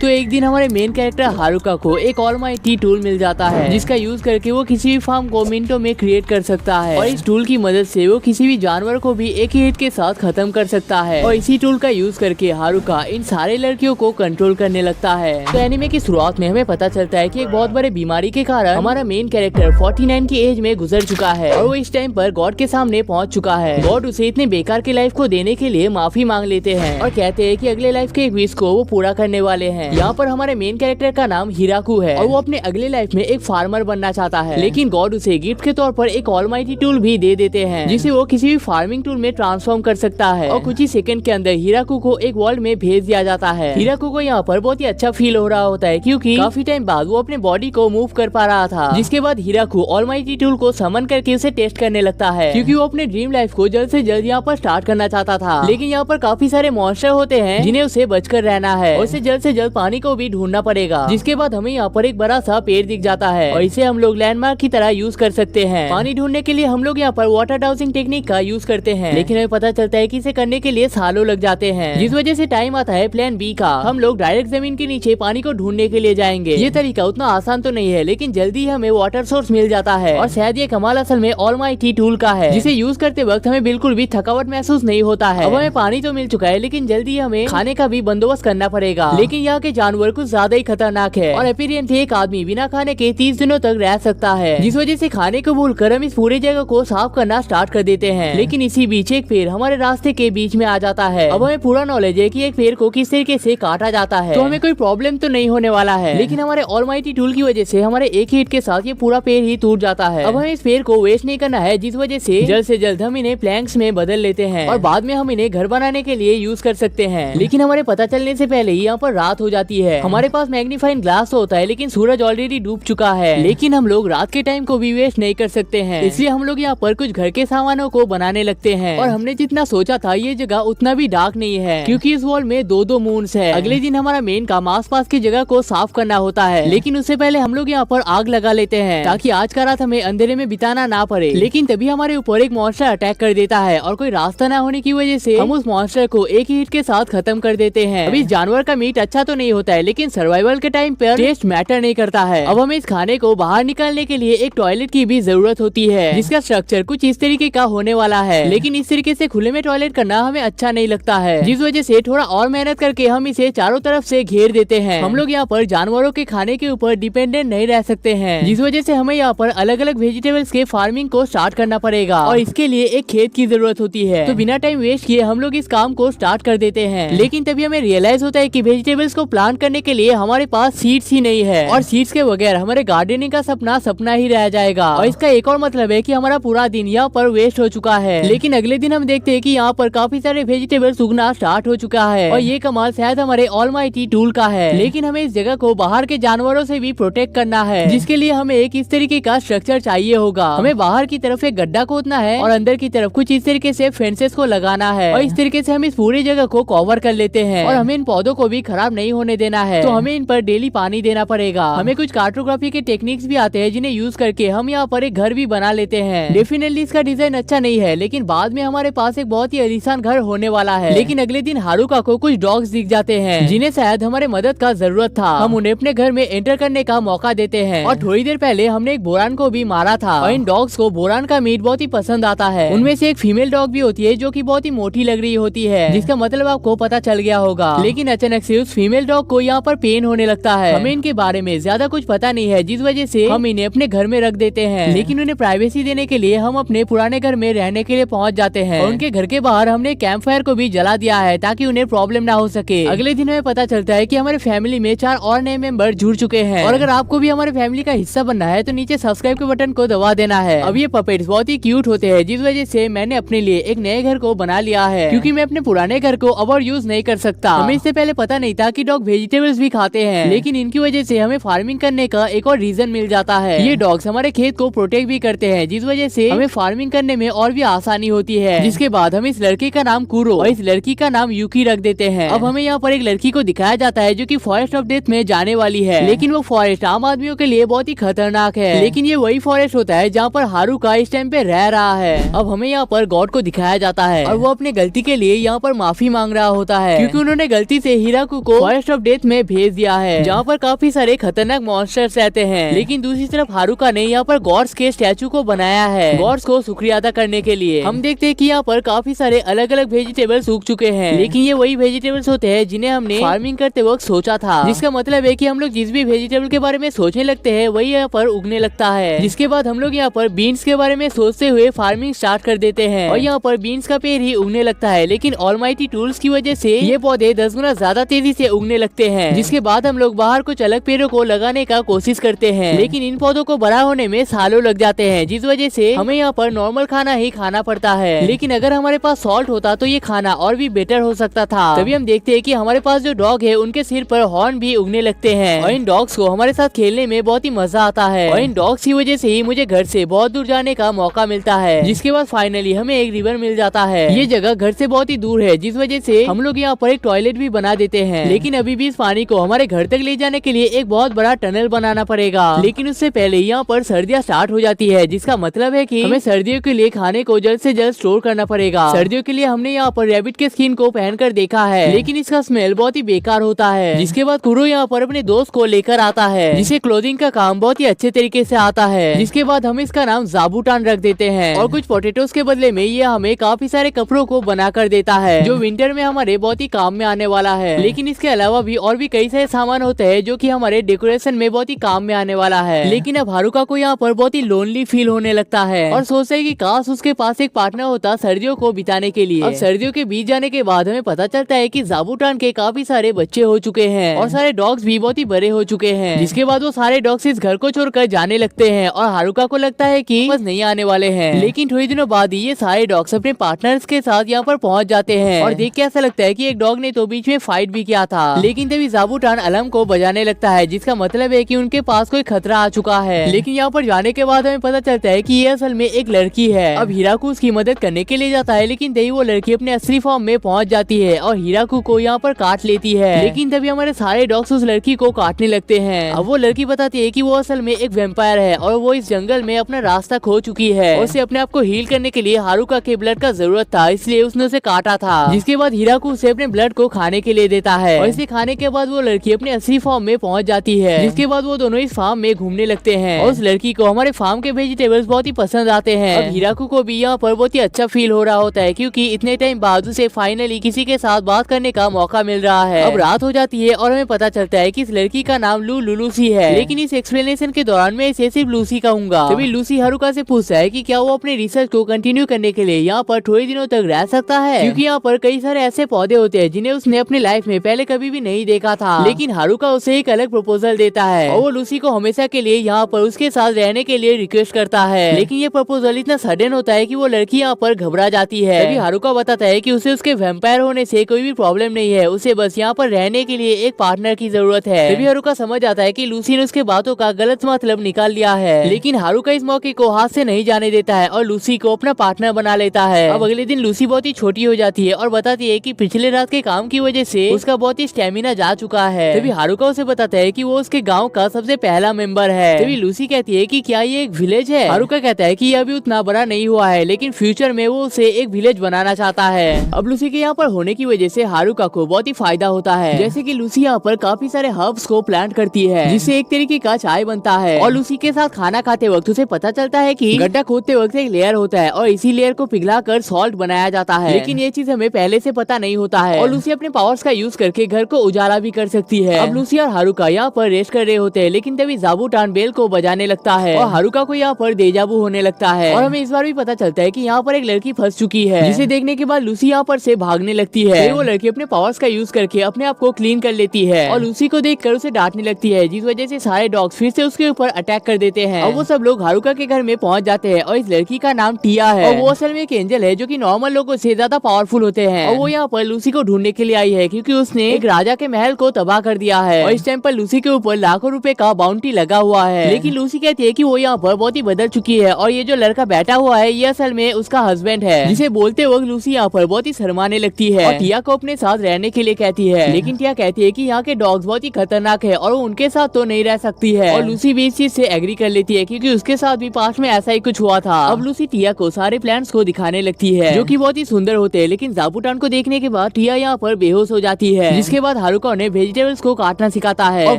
तो एक दिन हमारे मेन कैरेक्टर हारुका को एक ऑलमाइटी टूल मिल जाता है जिसका यूज करके वो किसी भी फार्म को मिनटों में क्रिएट कर सकता है और इस टूल की मदद से वो किसी भी जानवर को भी एक ही हिट के साथ खत्म कर सकता है। और इसी टूल का यूज करके हारुका इन सारे लड़कियों को कंट्रोल करने लगता है। तो एनिमे की शुरुआत में हमें पता चलता है कि एक बहुत बड़े बीमारी के कारण हमारा मेन कैरेक्टर 49 की एज में गुजर चुका है और वो इस टाइम पर गॉड के सामने पहुंच चुका है। गॉड उसे इतने बेकार की लाइफ को देने के लिए माफी मांग लेते हैं और कहते हैं कि अगले लाइफ के एक विश को वो पूरा करने वाले हैं। यहाँ पर हमारे मेन कैरेक्टर का नाम हिराकू है और वो अपने अगले लाइफ में एक फार्मर बनना चाहता है, लेकिन गॉड उसे गिफ्ट के तौर पर एक ऑलमाइटी टूल भी दे देते हैं जिसे वो किसी भी फार्मिंग टूल में ट्रांसफॉर्म कर सकता है और कुछ ही सेकंड के अंदर हिराकू को एक वर्ल्ड में भेज दिया जाता है। हिराकू को यहाँ पर बहुत ही अच्छा फील हो रहा होता है क्योंकि काफी टाइम बाद वो अपने बॉडी को मूव कर पा रहा था। जिसके बाद हिराकू ऑलमाइटी टूल को समन करके उसे टेस्ट करने लगता है क्योंकि वो अपने ड्रीम लाइफ को जल्द से जल्द यहाँ पर स्टार्ट करना चाहता था। लेकिन यहाँ पर काफी सारे मॉन्स्टर होते हैं जिन्हें उसे बचकर रहना है और उसे जल्द से जल्द पानी को भी ढूंढना पड़ेगा। जिसके बाद हमें यहाँ पर एक बड़ा सा पेड़ दिख जाता है और इसे हम लोग लैंडमार्क की तरह यूज कर सकते हैं। पानी ढूंढने के लिए हम लोग यहाँ पर वाटर डाउसिंग टेक्निक का यूज करते हैं, लेकिन हमें पता चलता है कि इसे करने के लिए सालों लग जाते हैं, जिस वजह से टाइम आता है प्लान बी का। हम लोग डायरेक्ट जमीन के नीचे पानी को ढूंढने के लिए जाएंगे। ये तरीका उतना आसान तो नहीं है, लेकिन जल्दी हमें वाटर सोर्स मिल जाता है और शायद ये कमाल असल में ऑलमाइटी टूल का है, जिसे यूज करते वक्त हमें बिल्कुल भी थकावट महसूस नहीं होता है। अब हमें पानी तो मिल चुका है, लेकिन जल्दी हमें खाने का भी बंदोबस्त करना पड़ेगा। लेकिन यहाँ के जानवर कुछ ज्यादा ही खतरनाक है और अपीरियंटली एक आदमी बिना खाने के 30 दिनों तक रह सकता है, जिस वजह से खाने को भूलकर हम इस पूरी जगह को साफ करना स्टार्ट कर देते हैं। लेकिन इसी बीच एक पेड़ हमारे रास्ते के बीच में आ जाता है। अब हमें पूरा नॉलेज है कि एक पेड़ को किस तरीके से काटा जाता है, तो हमें कोई प्रॉब्लम तो नहीं होने वाला है। लेकिन हमारे ऑलमाइटी टूल की वजह से हमारे एक हिट के साथ ये पूरा पेड़ ही टूट जाता है। अब हमें इस पेड़ को वेस्ट नहीं करना है, जिस वजह से जल्द हम इन्हें प्लैंक्स में बदल लेते हैं और बाद में हम इन्हें घर बनाने के लिए यूज कर सकते हैं। लेकिन हमारे पता चलने से पहले ही यहाँ पर रात हो जाती है। हमारे पास मैग्नीफाइंग ग्लास होता है, लेकिन सूरज ऑलरेडी डूब चुका है। लेकिन हम लोग रात के टाइम को भी वेस्ट नहीं कर सकते हैं, इसलिए हम लोग यहाँ पर कुछ घर के सामानों को बनाने लगते हैं। और हमने जितना सोचा था ये जगह उतना भी डार्क नहीं है, क्योंकि इस वॉल में दो मून्स है। अगले दिन हमारा मेन काम आसपास की जगह को साफ करना होता है, लेकिन उससे पहले हम लोग यहाँ पर आग लगा लेते हैं ताकि आज का रात हमें अंधेरे में बिताना ना पड़े। लेकिन तभी हमारे ऊपर एक मॉन्स्टर अटैक कर देता है और कोई रास्ता ना होने की वजह से हम उस मॉन्स्टर को एक ही हिट के साथ खत्म कर देते हैं। अब इस जानवर का मीट अच्छा तो नहीं होता है, लेकिन सर्वाइवल के टाइम पर टेस्ट मैटर नहीं करता है। अब हमें इस खाने को बाहर निकालने के लिए एक टॉयलेट की भी जरूरत होती है, जिसका स्ट्रक्चर कुछ इस तरीके का होने वाला है। लेकिन इस तरीके से खुले में टॉयलेट करना हमें अच्छा नहीं लगता है, जिस वजह से थोड़ा और मेहनत करके हम इसे चारों तरफ से घेर देते हैं। हम लोग यहाँ पर जानवरों के खाने के ऊपर डिपेंडेंट नहीं रह सकते हैं, जिस वजह से हमें यहाँ पर अलग अलग वेजिटेबल्स के फार्मिंग को स्टार्ट करना पड़ेगा और इसके लिए एक खेत की जरूरत होती है। तो बिना टाइम वेस्ट किए हम लोग इस काम को स्टार्ट कर देते हैं। लेकिन तभी हमें रियलाइज होता है कि वेजिटेबल्स को प्लांट करने के लिए हमारे पास सीड्स ही नहीं है और सीड्स के बगैर हमारे गार्डनिंग का सपना ही रह जाएगा। और इसका एक और मतलब है कि हमारा पूरा दिन यहाँ पर वेस्ट हो चुका है। लेकिन अगले दिन हम देखते हैं कि यहाँ पर काफी सारे वेजिटेबल्स उगना स्टार्ट हो चुका है और ये कमाल शायद हमारे ऑलमाइटी टूल का है। लेकिन हमें इस जगह को बाहर के जानवरों से भी प्रोटेक्ट करना है, जिसके लिए हमें एक इस तरीके का स्ट्रक्चर चाहिए होगा। हमें बाहर की तरफ एक गड्ढा खोदना है और अंदर की तरफ कुछ इस तरीके से फेंसेस को लगाना है और इस तरीके से हम इस पूरी जगह को कवर कर लेते हैं। और हमें इन पौधों को भी खराब नहीं होने देना है, तो हमें इन पर डेली पानी देना पड़ेगा। हमें कुछ कार्टोग्राफी के टेक्निक्स भी आते हैं, जिन्हें यूज करके हम यहाँ पर एक घर भी बना लेते हैं। डेफिनेटली इसका डिजाइन अच्छा नहीं है, लेकिन बाद में हमारे पास एक बहुत ही आलीशान घर होने वाला है। लेकिन अगले दिन हारुका को कुछ डॉग्स दिख जाते हैं, जिन्हें शायद हमारे मदद का जरूरत था। हम उन्हें अपने घर में एंटर करने का मौका देते हैं और थोड़ी देर पहले हमने एक बोरान को भी मारा था और इन डॉग्स को बोरान का मीट बहुत ही पसंद आता है। उनमें से एक फीमेल डॉग भी होती है जो कि बहुत ही मोटी लग रही होती है, जिसका मतलब आपको पता चल गया होगा। लेकिन अचानक से उस फीमेल डॉग को यहाँ पर पेन होने लगता है। हमें इनके बारे में ज्यादा कुछ पता नहीं है, जिस वजह से हम इन्हें अपने घर में रख देते हैं। लेकिन उन्हें प्राइवेसी देने के लिए हम अपने पुराने घर में रहने के लिए पहुँच जाते हैं और उनके घर के बाहर हमने कैंप फायर को भी जला दिया है ताकि उन्हें प्रॉब्लम ना हो सके। अगले दिन हमें पता चलता है कि हमारे फैमिली में 4 और नए मेंबर जुड़ चुके हैं और अगर आपको भी हमारे फैमिली का हिस्सा बनना है तो नीचे सब्सक्राइब के बटन को दबा देना है। अब ये पपेट्स बहुत ही क्यूट होते हैं, जिस वजह से मैंने अपने लिए एक नए घर को बना लिया है, क्योंकि मैं अपने पुराने घर को अब और यूज नहीं कर सकता। हमें इससे पहले पता नहीं था कि डॉग वेजिटेबल्स भी खाते हैं, लेकिन इनकी वजह से हमें फार्मिंग करने का एक और रीजन मिल जाता है। ये डॉग्स हमारे खेत को प्रोटेक्ट भी करते हैं, जिस वजह से हमें फार्मिंग करने में और भी आसानी होती है। जिसके बाद हम इस लड़के का नाम कुरो और इस लड़की का नाम यूकी रख देते हैं। अब हमें यहाँ पर एक लड़की को दिखाया जाता है जो कि फॉरेस्ट ऑफ डेथ में जाने वाली है, लेकिन वो फॉरेस्ट आम आदमियों के लिए बहुत ही खतरनाक है। लेकिन ये वही फॉरेस्ट होता है जहाँ पर हारुका इस टाइम पे रह रहा है। अब हमें यहाँ पर गॉड को दिखाया जाता है और वो अपने गलती के लिए यहाँ पर माफी मांग रहा होता है, क्योंकि उन्होंने गलती से हिराकू को फॉरेस्ट फॉरेस्ट ऑफ डेथ में भेज दिया है, जहाँ पर काफी सारे खतरनाक मॉन्स्टर्स रहते हैं। लेकिन दूसरी तरफ हारुका ने यहाँ पर गॉड्स के स्टैचू को बनाया है, गॉड्स को शुक्रिया अदा करने के लिए। हम देखते हैं कि यहाँ पर काफी सारे अलग अलग वेजिटेबल्स उग चुके हैं, लेकिन ये वही वेजिटेबल्स होते हैं जिन्हें हमने फार्मिंग करते वक्त सोचा था, जिसका मतलब है कि हम लोग जिस भी वेजिटेबल के बारे में सोचने लगते हैं वही यहाँ पर उगने लगता है। जिसके बाद हम लोग यहाँ पर बीन्स के बारे में सोचते हुए फार्मिंग स्टार्ट कर देते हैं और यहाँ पर बीन्स का पेड़ ही उगने लगता है। लेकिन ऑलमाइटी टूल्स की वजह से ये पौधे 10 गुना ज्यादा तेजी से उगने लगते हैं, जिसके बाद हम लोग बाहर कुछ अलग पेड़ों को लगाने का कोशिश करते हैं, लेकिन इन पौधों को बड़ा होने में सालों लग जाते हैं, जिस वजह से हमें यहाँ पर नॉर्मल खाना ही खाना पड़ता है। लेकिन अगर हमारे पास सॉल्ट होता तो ये खाना और भी बेटर हो सकता था। तभी हम देखते हैं कि हमारे पास जो डॉग है उनके सिर पर हॉर्न भी उगने लगते हैं और इन डॉग्स को हमारे साथ खेलने में बहुत ही मजा आता है और इन डॉग्स की वजह से ही मुझे घर से बहुत दूर जाने का मौका मिलता है। जिसके बाद फाइनली हमें एक रिवर मिल जाता है। ये जगह घर से बहुत ही दूर है, जिस वजह से हम लोग यहाँ पर एक टॉयलेट भी बना देते हैं, लेकिन अभी भी इस पानी को हमारे घर तक ले जाने के लिए एक बहुत बड़ा टनल बनाना पड़ेगा। लेकिन उससे पहले यहाँ पर सर्दियाँ स्टार्ट हो जाती है, जिसका मतलब है कि हमें सर्दियों के लिए खाने को जल्द से जल्द स्टोर करना पड़ेगा। सर्दियों के लिए हमने यहाँ पर रैबिट के स्किन को पहनकर देखा है, लेकिन इसका स्मेल बहुत ही बेकार होता है। जिसके बाद कुरो यहाँ पर अपने दोस्त को लेकर आता है, जिसे क्लोथिंग का काम बहुत ही अच्छे तरीके से आता है। जिसके बाद हम इसका नाम ज़ाबूटान रख देते हैं और कुछ पोटैटोस के बदले में ये हमें काफी सारे कपड़ों को बना कर देता है, जो विंटर में हमारे बहुत ही काम में आने वाला है। लेकिन इसके अलावा भी और भी कई सारे सामान होते हैं जो कि हमारे डेकोरेशन में बहुत ही काम में आने वाला है। लेकिन अब हारुका को यहाँ पर बहुत ही लोनली फील होने लगता है और सोचता है कि काश उसके पास एक पार्टनर होता सर्दियों को बिताने के लिए। अब सर्दियों के बीत जाने के बाद हमें पता चलता है कि ज़ाबूटान के काफी सारे बच्चे हो चुके हैं और सारे डॉग्स भी बहुत ही बड़े हो चुके हैं। जिसके बाद वो सारे डॉग्स इस घर को छोड़कर जाने लगते हैं और हारुका को लगता है कि बस नहीं आने वाले हैं। लेकिन थोड़ी दिनों बाद ये सारे डॉग्स अपने पार्टनर्स के साथ यहाँ पर पहुँच जाते हैं और देख के ऐसा लगता है कि एक डॉग ने तो बीच में फाइट भी किया था। लेकिन तभी ज़ाबूटान अलार्म को बजाने लगता है, जिसका मतलब है कि उनके पास कोई खतरा आ चुका है। लेकिन यहाँ पर जाने के बाद हमें पता चलता है कि ये असल में एक लड़की है। अब हिराकू उसकी मदद करने के लिए जाता है, लेकिन तभी वो लड़की अपने असली फॉर्म में पहुँच जाती है और हिराकू को यहाँ पर काट लेती है। लेकिन तभी हमारे सारे डॉग्स उस लड़की को काटने लगते हैं। अब वो लड़की बताती है कि वो असल में एक वैम्पायर है और वो इस जंगल में अपना रास्ता खो चुकी है। उसे अपने आप को हील करने के लिए हारुका के ब्लड का जरूरत था, इसलिए उसने उसे काटा था। जिसके बाद हिराकू उसे अपने ब्लड को खाने के लिए देता है और इसे खाने के बाद वो लड़की अपने असली फॉर्म में पहुंच जाती है। जिसके बाद वो दोनों इस फार्म में घूमने लगते हैं और उस लड़की को हमारे फार्म के वेजिटेबल्स बहुत ही पसंद आते हैं। अब हिराकू को भी यहाँ पर बहुत ही अच्छा फील हो रहा होता है, क्योंकि इतने टाइम बाद उसे फाइनली किसी के साथ बात करने का मौका मिल रहा है। अब रात हो जाती है और हमें पता चलता है कि इस लड़की का नाम लूसी है। लेकिन इस एक्सप्लेनेशन के दौरान मैं इसे सिर्फ लूसी कहूंगा। तभी लूसी हारुका से पूछता है कि क्या वो अपने रिसर्च को कंटिन्यू करने के लिए यहाँ पर थोड़े दिनों तक रह सकता है, क्योंकि यहाँ पर कई सारे ऐसे पौधे होते हैं जिन्हें उसने अपनी लाइफ में पहले कभी भी नहीं देखा था। लेकिन हारुका उसे एक अलग प्रपोजल देता है और वो लूसी को हमेशा के लिए यहाँ पर उसके साथ रहने के लिए रिक्वेस्ट करता है। लेकिन ये प्रपोजल इतना सडन होता है कि वो लड़की यहाँ पर घबरा जाती है। तभी हारुका बताता है कि उसे उसके वैम्पायर होने से कोई भी प्रॉब्लम नहीं है, उसे बस यहाँ पर रहने के लिए एक पार्टनर की जरूरत है। तभी हारुका समझ आता है कि लूसी ने उसके बातों का गलत मतलब निकाल लिया है। लेकिन हारुका इस मौके को हाथ से नहीं जाने देता है और लूसी को अपना पार्टनर बना लेता है। अब अगले दिन लूसी बहुत ही छोटी हो जाती है और बताती है कि पिछले रात के काम की वजह से उसका बहुत ही स्टेमिना जा चुका है। तभी हारुका उसे बताता है कि वो उसके गांव का सबसे पहला मेंबर है। तभी लूसी कहती है कि क्या ये एक विलेज है। हारुका कहता है कि ये अभी उतना बड़ा नहीं हुआ है, लेकिन फ्यूचर में वो उसे एक विलेज बनाना चाहता है। अब लूसी के यहाँ पर होने की वजह से हारुका को बहुत ही फायदा होता है, जैसे कि लूसी यहाँ पर काफी सारे हर्ब्स को प्लांट करती है, जिससे एक तरीके का चाय बनता है। और लूसी के साथ खाना खाते वक्त उसे पता चलता है कि गड्ढा खोदते वक्त एक लेयर होता है और इसी लेयर को पिघलाकर सॉल्ट बनाया जाता है। लेकिन ये चीज हमें पहले से पता नहीं होता है और लूसी अपने पावर्स का यूज करके घर को उजाला भी कर सकती है। अब लूसी और हारुका यहाँ पर रेस्ट कर रहे होते हैं, लेकिन तभी ज़ाबूटान बेल को बजाने लगता है और हारुका को यहाँ पर डेजावू होने लगता है। और हमें इस बार भी पता चलता है कि यहाँ पर एक लड़की फंस चुकी है, जिसे देखने के बाद लूसी यहाँ पर से भागने लगती है। फिर वो लड़की अपने पावर्स का यूज करके अपने आप को क्लीन कर लेती है और लूसी को देखकर उसे डांटने लगती है, जिस वजह से सारे डॉग्स फिर से उसके ऊपर अटैक कर देते हैं। और वो सब लोग हारुका के घर में पहुंच जाते हैं और इस लड़की का नाम टिया है और वो असल में एक एंजल है जो कि नॉर्मल लोगों से ज्यादा पावरफुल होते हैं। और वो यहाँ पर लूसी को ढूंढने के लिए आई है, क्योंकि उसने एक राजा के महल को तबाह कर दिया है और इस टाइम पर लूसी के ऊपर लाखों रुपए का बाउंटी लगा हुआ है। लेकिन लूसी कहती है कि वो यहाँ पर बहुत ही बदल चुकी है और ये जो लड़का बैठा हुआ है ये असल में उसका हस्बैंड है, जिसे बोलते वक्त लूसी यहाँ पर बहुत ही शर्माने लगती है और टिया को अपने साथ रहने के लिए कहती है। लेकिन टिया कहती है कि यहाँ के डॉग्स बहुत ही खतरनाक है और वो उनके साथ तो नहीं रह सकती है। और लूसी भी इस चीज से एग्री कर लेती है, क्योंकि उसके साथ भी पास्ट में ऐसा ही कुछ हुआ था। अब लूसी टिया को सारे प्लांट्स को दिखाने लगती है जो कि बहुत ही सुंदर होते हैं। लेकिन ज़ाबूटान को देखने के बाद टिया यहाँ पर बेहोश हो जाती है, जिसके बाद हारुका उन्हें वेजिटेबल्स को काटना सिखाता है और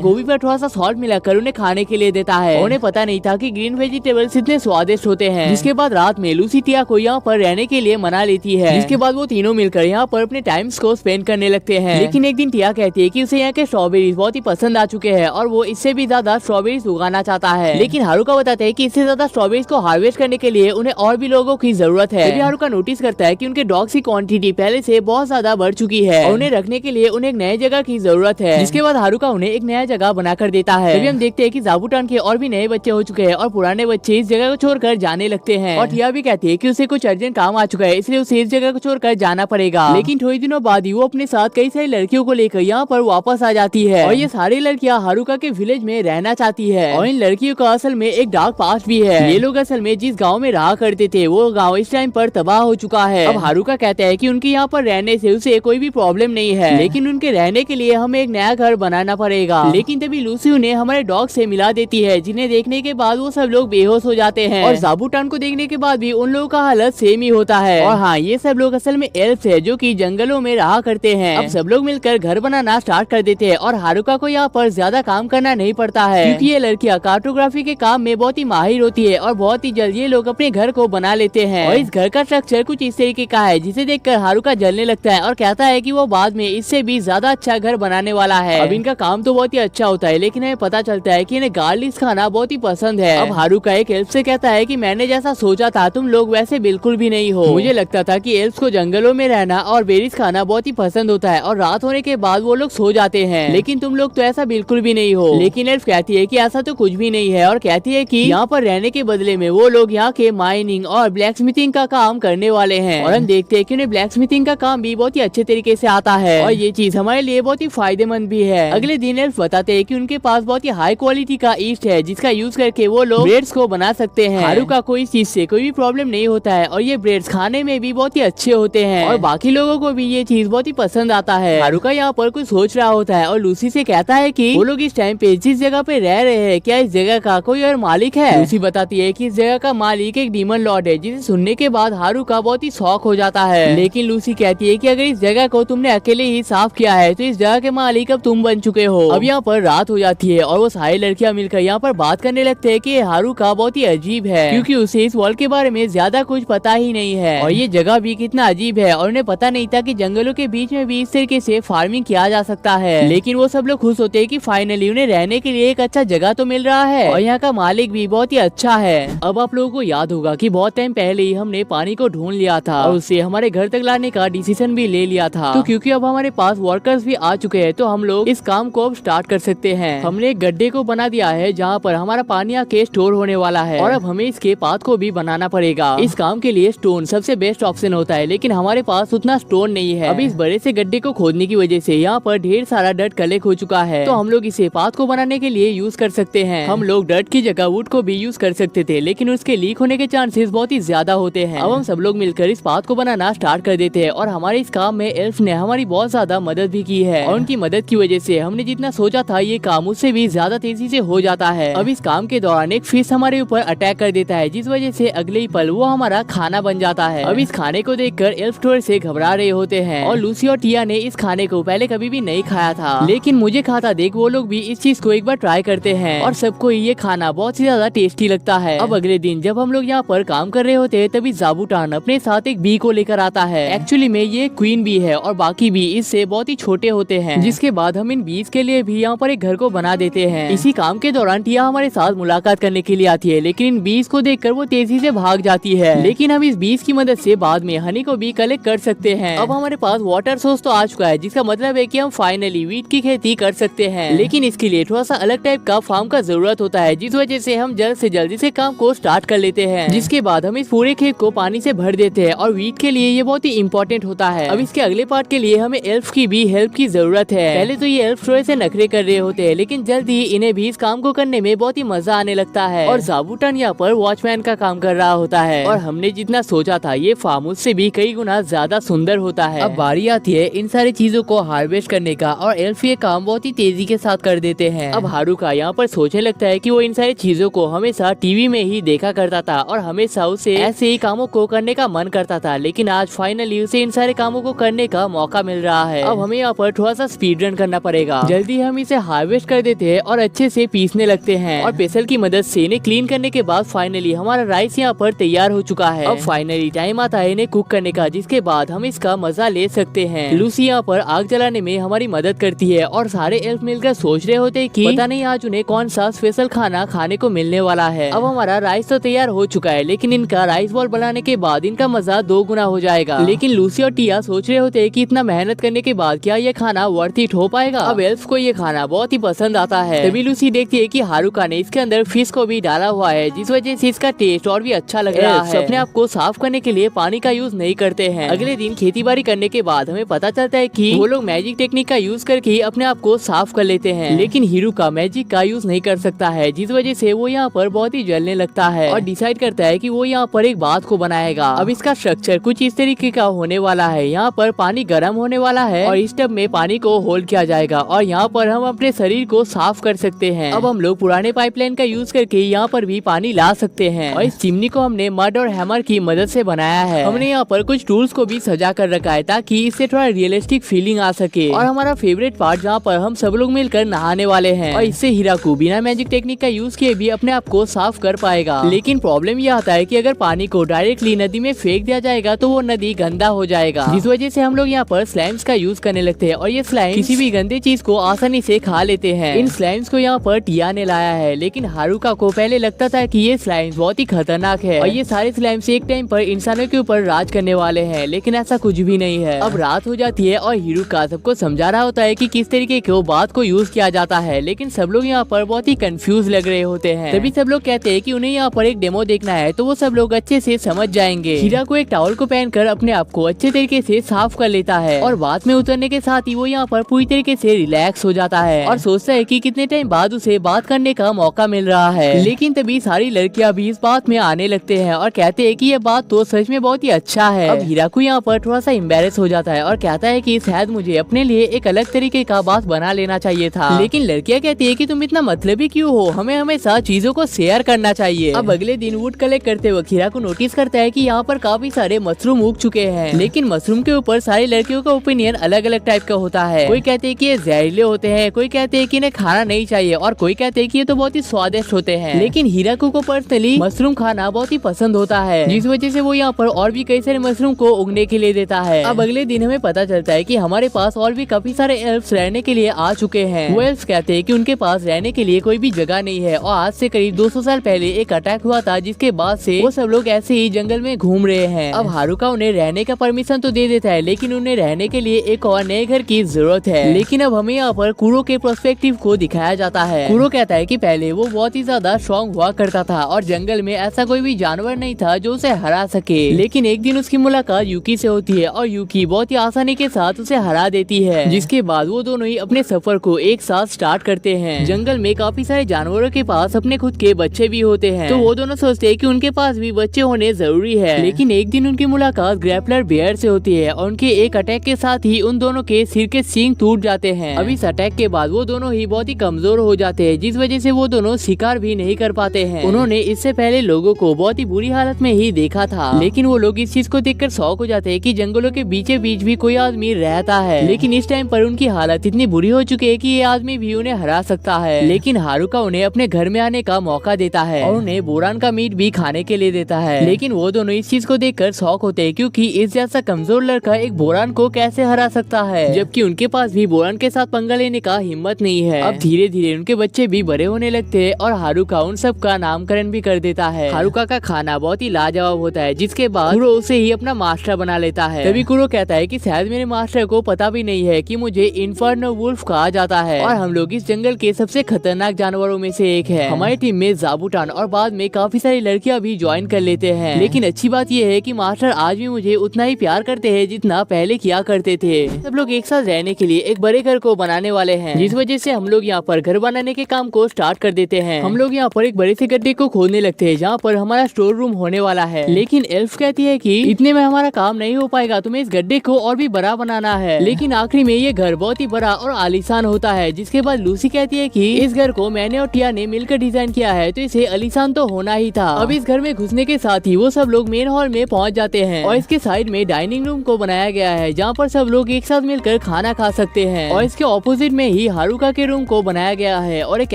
गोभी पर थोड़ा सा सॉल्ट मिलाकर उन्हें खाने के लिए देता है। उन्हें पता नहीं था कि ग्रीन वेजिटेबल्स इतने स्वादिष्ट होते हैं। जिसके बाद रात में लूसी टिया को यहाँ पर रहने के लिए मना लेती है। जिसके बाद वो तीनों मिलकर यहाँ पर अपने टाइम्स को स्पेंड करने लगते हैं। लेकिन एक दिन टिया कहती है कि उसे यहाँ के स्ट्रॉबेरीज बहुत ही पसंद आ चुके हैं और वो इससे भी ज्यादा स्ट्रॉबेरीज उगाना चाहता है। लेकिन हारुका बताते हैं कि इससे ज्यादा स्ट्रॉबेरीज को हार्वेस्ट करने के लिए उन्हें और भी लोगों की जरूरत है। तभी हारुका नोटिस करता है कि उनके डॉग्स की क्वांटिटी पहले से बहुत ज्यादा बढ़ चुकी है और उन्हें रखने के लिए उन्हें एक नए जगह की जरूरत है। जिसके बाद हारुका उन्हें एक नया जगह बनाकर देता है। तभी हम देखते हैं कि ज़ाबूटान के और भी नए बच्चे हो चुके हैं और पुराने बच्चे इस जगह को छोड़कर जाने लगते हैं। और टिया भी कहती है कि उसे कुछ अर्जेंट काम आ चुका है, इसलिए उसे इस जगह को छोड़कर जाना पड़ेगा। लेकिन थोड़े दिनों बाद ही वो अपने साथ कई सारी लड़कियों को लेकर यहाँ पर वापस आ जाती है और ये सारी लड़कियाँ हारुका के विलेज में रहना चाहती है। और इन लड़कियों का असल में एक डार्क पास्ट भी है। ये लोग असल में जिस गाँव में रहा करते थे वो गाँव इस टाइम पर तबाह हो चुका है। अब हारुका कहता है कि उनके यहाँ पर रहने से उसे कोई भी प्रॉब्लम नहीं है, लेकिन उनके रहने के लिए हमें एक नया घर बनाना पड़ेगा। लेकिन तभी लूसी उन्हें हमारे डॉग से मिला देती है, जिन्हें देखने के बाद वो सब लोग बेहोश हो जाते हैं। और ज़ाबूटान को देखने के बाद भी उन लोगों का हालत सेम ही होता है। और हाँ, ये सब लोग असल में एल्फ्स है जो कि जंगलों में रहा करते हैं। अब सब लोग मिलकर घर बनाना स्टार्ट कर देते हैं और हारुका को यहाँ पर ज्यादा काम करना नहीं पड़ता है, क्योंकि ये लड़कियाँ कार्टोग्राफी के काम में बहुत ही माहिर होती है और बहुत ही जल्द ये लोग अपने घर को बना लेते हैं। और इस घर का स्ट्रक्चर कुछ इस तरीके का है जिसे देखकर हारुका जलने लगता है और कहता है कि वो बाद में इससे भी ज्यादा अच्छा घर बनाने वाला है। अब इनका काम तो बहुत ही अच्छा होता है, लेकिन हमें पता चलता है कि इन्हें गार्लिक्स खाना बहुत ही पसंद है। अब हारुका एक एल्फ से कहता है कि मैंने जैसा सोचा था तुम लोग वैसे बिल्कुल भी नहीं हो। मुझे लगता था कि एल्फ्स को जंगलों में रहना और बेरीज खाना बहुत ही पसंद होता है और रात होने के बाद वो लोग सो जाते हैं, लेकिन तुम लोग तो ऐसा बिल्कुल भी नहीं हो। लेकिन एल्फ कहती है कि ऐसा तो कुछ भी नहीं है और कहती है कि यहाँ पर रहने के बदले में वो लोग यहाँ के माइनिंग और ब्लैक स्मिथिंग का काम करने वाले हैं। और हम देखते हैं कि उन्हें ब्लैक स्मिथिंग का काम भी बहुत ही अच्छे तरीके से आता है और ये चीज हमारे लिए बहुत ही फायदेमंद भी है। अगले दिन एल्फ बताते हैं कि उनके पास बहुत ही हाई क्वालिटी का ईस्ट है जिसका यूज करके वो लोग ब्रेड्स को बना सकते हैं। हारुका को इस चीज से कोई भी प्रॉब्लम नहीं होता है और ये ब्रेड्स खाने में भी बहुत ही अच्छे होते हैं और बाकी लोगों को भी ये चीज बहुत ही पसंद आता है। हारुका यहाँ पर कुछ सोच रहा होता है और लूसी से कहता है कि वो लोग इस टाइम पे जिस जगह पे रह रहे हैं क्या इस जगह का कोई और मालिक है। लूसी बताती है कि इस जगह का मालिक एक डीमन लॉर्ड है, जिसे सुनने के बाद हारुका बहुत ही शॉक हो जाता है। लेकिन लूसी कहती है कि अगर इस जगह को तुमने अकेले ही साफ किया है तो इस जगह के मालिक अब तुम बन चुके हो। अब यहाँ पर रात हो जाती है और वो सारी लड़कियां मिलकर यहाँ पर बात करने लगते हैं कि हारुका बहुत ही अजीब है, क्योंकि उसे इस वर्ल्ड के बारे में ज्यादा कुछ पता ही नहीं है और ये जगह भी कितना अजीब है और उन्हें पता नहीं था कि जंगलों के बीच में भी इस तरीके से फार्मिंग किया जा सकता है। लेकिन वो सब लोग खुश होते हैं कि फाइनली उन्हें रहने के लिए एक अच्छा जगह तो मिल रहा है और यहाँ का मालिक भी बहुत ही अच्छा है। अब आप लोगों को याद होगा कि बहुत टाइम पहले ही हमने पानी को ढूंढ लिया था और उसे हमारे घर तक लाने का डिसीजन भी ले लिया था। तो क्योंकि अब हमारे पास वर्कर्स भी आ चुके हैं तो हम लोग इस काम को अब स्टार्ट कर सकते हैं। हमने एक गड्ढे को बना दिया है जहाँ पर हमारा पानी आके स्टोर होने वाला है और अब हमें इसके पाथ को भी बनाना पड़ेगा। इस काम के लिए स्टोन सबसे बेस्ट ऑप्शन होता है, लेकिन हमारे पास उतना स्टोन नहीं है। अब इस बड़े से गड्ढे को खोदने की वजह से यहाँ पर ढेर सारा डर्ट कलेक्ट हो चुका है, तो हम लोग इसे पाथ को बनाने के लिए यूज कर सकते हैं। हम लोग डर्ट की जगह वुड को भी यूज कर सकते थे, लेकिन उसके लीक होने के चांसेस बहुत ही ज्यादा होते हैं। अब हम सब लोग मिलकर इस पाथ को बनाना स्टार्ट कर देते हैं और हमारे इस काम में एल्फ ने हमारी बहुत ज्यादा मदद भी की है और उनकी मदद की वजह से हमने जितना सोचा था ये काम उससे भी ज्यादा तेजी से हो जाता है। अब इस काम के दौरान एक फिश हमारे ऊपर अटैक कर देता है, जिस वजह से अगले ही पल वो हमारा खाना बन जाता है। अब इस खाने को देखकर एल्फ थोड़े से घबरा रहे होते हैं और लूसी और टिया ने इस खाने को पहले कभी भी नहीं खाया था, लेकिन मुझे खाता देख वो लोग भी इस चीज को एक बार ट्राई करते हैं और सबको ये खाना बहुत ही ज्यादा टेस्टी लगता है। अब अगले दिन जब हम लोग यहाँ पर काम कर रहे होते हैं तभी ज़ाबूटान अपने साथ एक बी को लेकर आता है। एक्चुअली में ये क्वीन बी है और बाकी बी इससे बहुत ही छोटे होते हैं, जिसके बाद हम इन बीज के लिए भी यहाँ पर एक घर को बना देते हैं। इसी काम के दौरान टिया हमारे साथ मुलाकात करने के लिए आती है, लेकिन इन बीज को देखकर वो तेजी से भाग जाती है। लेकिन हम इस बीज की मदद से बाद में हनी को भी कलेक्ट कर सकते हैं। अब हमारे पास वाटर सोर्स तो आ चुका है, जिसका मतलब है कि हम फाइनली वीट की खेती कर सकते हैं, लेकिन इसके लिए थोड़ा सा अलग टाइप का फार्म का जरूरत होता है, जिस वजह से हम जल्द से जल्द इस काम को स्टार्ट कर लेते हैं। जिसके बाद हम इस पूरे खेत को पानी से भर देते हैं और वीट के लिए ये बहुत ही इम्पोर्टेंट होता है। अब इसके अगले पार्ट के लिए हमें एल्फ की भी हेल्प की जरूरत है। पहले तो ये एल्फ थोड़े से नखरे कर रहे होते हैं, लेकिन जल्द ही इन्हें भी इस काम को करने में बहुत ही मजा आने लगता है और ज़ाबूटान यहाँ पर वॉचमैन का काम कर रहा होता है और हमने जितना सोचा था ये फार्म उससे भी कई गुना ज्यादा सुंदर होता है। अब बारी आती है इन सारी चीजों को हार्वेस्ट करने का और एल्फ ये काम बहुत ही तेजी के साथ कर देते हैं। अब हारुका यहाँ पर सोचने लगता है कि वो इन सारी चीजों को हमेशा टीवी में ही देखा करता था और हमेशा उसे ऐसे ही कामों को करने का मन करता था, लेकिन आज फाइनली उसे इन सारे कामों को करने का मौका मिल रहा है। अब हमें यहाँ पर पर थोड़ा सा स्पीड रन करना पड़ेगा। जल्दी हम इसे हार्वेस्ट कर देते हैं और अच्छे से पीसने लगते हैं और पेसल की मदद से इन्हें क्लीन करने के बाद फाइनली हमारा राइस यहाँ पर तैयार हो चुका है। अब फाइनली टाइम आता है इन्हें कुक करने का, जिसके बाद हम इसका मजा ले सकते हैं। लूसी यहाँ पर आग जलाने में हमारी मदद करती है और सारे एल्फ मिलकर सोच रहे होते हैं कि पता नहीं आज उन्हें कौन सा स्पेशल खाना खाने को मिलने वाला है। अब हमारा राइस तो तैयार हो चुका है, लेकिन इनका राइस बॉल बनाने के बाद इनका मजा 2 गुना हो जाएगा। लेकिन लूसी और टिया सोच रहे होते हैं कि इतना मेहनत करने के बाद क्या ये खाना वर्थ इट हो पाएगा। अब एल्फ को ये खाना बहुत ही पसंद आता है। तभी लूसी देखती है कि हारुका ने इसके अंदर फिश को भी डाला हुआ है, जिस वजह से इसका टेस्ट और भी अच्छा लग रहा है। अपने आप को साफ करने के लिए पानी का यूज नहीं करते हैं। अगले दिन खेती बाड़ी करने के बाद हमें पता चलता है कि वो लोग मैजिक टेक्निक का यूज करके अपने आप को साफ कर लेते हैं, लेकिन हिरुका मैजिक का यूज नहीं कर सकता है, जिस वजह से वो यहाँ पर बहुत ही जलने लगता है और डिसाइड करता है कि वो यहाँ पर एक बाथ को बनाएगा। अब इसका स्ट्रक्चर कुछ इस तरीके का होने वाला है। यहाँ पर पानी गर्म होने वाला है और इस टब में पानी को होल्ड किया जाएगा और यहाँ पर हम अपने शरीर को साफ कर सकते हैं। अब हम लोग पुराने पाइपलाइन का यूज करके यहाँ पर भी पानी ला सकते हैं और इस चिमनी को हमने मड और हैमर की मदद से बनाया है। हमने यहाँ पर कुछ टूल्स को भी सजा कर रखा है ताकि इससे थोड़ा रियलिस्टिक फीलिंग आ सके। और हमारा फेवरेट पार्ट जहाँ पर हम सब लोग मिलकर नहाने वाले हैं और इससे हिराकू बिना मैजिक टेक्निक का यूज किए भी अपने आप को साफ कर पाएगा। लेकिन प्रॉब्लम ये आता है कि अगर पानी को डायरेक्टली नदी में फेंक दिया जाएगा तो वो नदी गंदा हो जाएगा, जिस वजह से हम लोग यहाँ पर स्लाइम्स का यूज करने लगते हैं और ये स्लाइम किसी भी गंदे चीज को आसानी से खा लेते हैं। इन स्लाइम्स को यहाँ पर टिया ने लाया है, लेकिन हारुका को पहले लगता था कि ये स्लाइम्स बहुत ही खतरनाक है और ये सारे स्लाइम्स एक टाइम पर इंसानों के ऊपर राज करने वाले हैं, लेकिन ऐसा कुछ भी नहीं है। अब रात हो जाती है और हिरुका सबको समझा रहा होता है कि किस तरीके के बात को यूज किया जाता है, लेकिन सब लोग यहाँ पर बहुत ही कंफ्यूज लग रहे होते हैं। तभी सब लोग कहते हैं कि उन्हें यहाँ पर एक डेमो देखना है, तो वो सब लोग अच्छे से समझ जाएंगे। हीरा को एक टॉवल को पहनकर अपने आप को अच्छे तरीके से साफ कर लेता है और बात में उतरने के साथ ही वो यहाँ पर पूरी तरीके से रिलैक्स हो जाता है और सोचता है कि कितने टाइम बाद उसे बात करने का मौका मिल रहा है। लेकिन तभी सारी लड़कियां भी इस बात में आने लगते हैं और कहते हैं कि ये बात तो सच में बहुत ही अच्छा है। अब हीराकू यहाँ पर थोड़ा सा एम्बैरेस हो जाता है और कहता है कि शायद मुझे अपने लिए एक अलग तरीके का बात बना लेना चाहिए था, लेकिन लड़कियां कहती है कि तुम इतना मतलबी क्यों हो, हमें हमेशा चीजों को शेयर करना चाहिए। अब अगले दिन वुड कलेक्ट करते वक्त हीराकू नोटिस करता है कि यहाँ पर काफी सारे मशरूम उग चुके हैं, लेकिन मशरूम के ऊपर सारी लड़कियों का ओपिनियन अलग अलग टाइप का होता है। कोई कहते हैं कि ये जहरीले होते हैं, कोई कहते हैं कि इन्हें खाना नहीं चाहिए और कोई कहते हैं कि ये तो बहुत ही स्वादिष्ट होते हैं। लेकिन हीराकू को पर्सनली मशरूम खाना बहुत ही पसंद होता है, जिस वजह से वो यहाँ पर और भी कई सारे मशरूम को उगने के लिए देता है। अब अगले दिन हमें पता चलता है कि हमारे पास और भी काफी सारे एल्फ्स रहने के लिए आ चुके हैं। वो एल्फ्स कहते हैं कि उनके पास रहने के लिए कोई भी जगह नहीं है और आज से करीब 200 साल पहले एक अटैक हुआ था, जिसके बाद से वो सब लोग ऐसे ही जंगल में घूम रहे हैं। अब हारुका उन्हें रहने का परमिशन तो दे देता है, लेकिन उन्हें रहने के लिए एक और नए घर की जरूरत है। लेकिन अब हमें यहाँ पर कुरो के पर्सपेक्टिव को दिखाया जाता है। कुरो कहता है कि पहले वो बहुत ही ज्यादा स्ट्रॉन्ग हुआ करता था और जंगल में ऐसा कोई भी जानवर नहीं था जो उसे हरा सके। लेकिन एक दिन उसकी मुलाकात यूकी से होती है और यूकी बहुत ही आसानी के साथ उसे हरा देती है, जिसके बाद वो दोनों ही अपने सफर को एक साथ स्टार्ट करते हैं। जंगल में काफी सारे जानवरों के पास अपने खुद के बच्चे भी होते हैं, तो वो दोनों सोचते हैं कि उनके पास भी बच्चे होने जरूरी है। लेकिन एक दिन उनकी मुलाकात ग्रैपलर बेयर से होती है और उनके एक अटैक के साथ ही उन दोनों के सिर के सींग टूट जाते हैं। अब इस अटैक के बाद वो दोनों ही बहुत ही कमजोर हो जाते हैं, जिस वजह से वो दोनों शिकार भी नहीं कर पाते हैं। उन्होंने इससे पहले लोगों को बहुत ही बुरी हालत में ही देखा था, लेकिन वो लोग इस चीज को देखकर शॉक हो जाते हैं कि जंगलों के बीचे बीच भी कोई आदमी रहता है। लेकिन इस टाइम पर उनकी हालत इतनी बुरी हो चुकी है कि ये आदमी भी उन्हें हरा सकता है। लेकिन हारुका उन्हें अपने घर में आने का मौका देता है और उन्हें बोरान का मीट भी खाने के लिए देता है। लेकिन वो दोनों इस चीज को देखकर शॉक होते हैं, क्योंकि इस जैसा कमजोर लड़का एक बोरान को कैसे हरा सकता है, जबकि उनके पास भी बोरान के साथ पंगा लेने का हिम्मत नहीं है। अब धीरे धीरे उनके बच्चे भी बड़े होने लगते हैं और हारुका उन सब का नामकरण भी कर देता है। हारुका का खाना बहुत ही लाजवाब होता है, जिसके बाद कुरो उसे ही अपना मास्टर बना लेता है। तभी कुरो कहता है कि शायद मेरे मास्टर को पता भी नहीं है कि मुझे इन्फर्नो वुल्फ कहा जाता है और हम लोग इस जंगल के सबसे खतरनाक जानवरों में से एक है। हमारी टीम में जाबुटान और बाद में काफी सारी लड़कियां भी ज्वाइन कर लेते हैं। लेकिन अच्छी बात यह है कि मास्टर आज भी मुझे उतना ही प्यार करते हैं जितना पहले किया करते थे। सब लोग एक साथ रहने के लिए एक बड़े घर को बनाने वाले हैं, जिस वजह से हम लोग यहाँ पर घर बनाने के काम को स्टार्ट कर देते हैं। हम लोग यहाँ पर एक बड़े से गड्ढे को खोदने लगते हैं, जहाँ पर हमारा स्टोर रूम होने वाला है। लेकिन एल्फ कहती है कि इतने में हमारा काम नहीं हो पाएगा, तुम्हें इस गड्ढे को और भी बड़ा बनाना है। लेकिन आखिरी में ये घर बहुत ही बड़ा और आलीशान होता है, जिसके बाद लूसी कहती है कि इस घर को मैंने और टिया ने मिलकर डिजाइन किया है, तो इसे आलीशान तो होना ही था। अब इस घर में घुसने के साथ ही वो सब लोग मेन हॉल में पहुंच जाते हैं और इसके साइड में डाइनिंग रूम को बनाया गया है, जहाँ पर सब लोग एक साथ मिलकर बैठकर खाना खा सकते हैं। और इसके ऑपोजिट में ही हारुका के रूम को बनाया गया है, और एक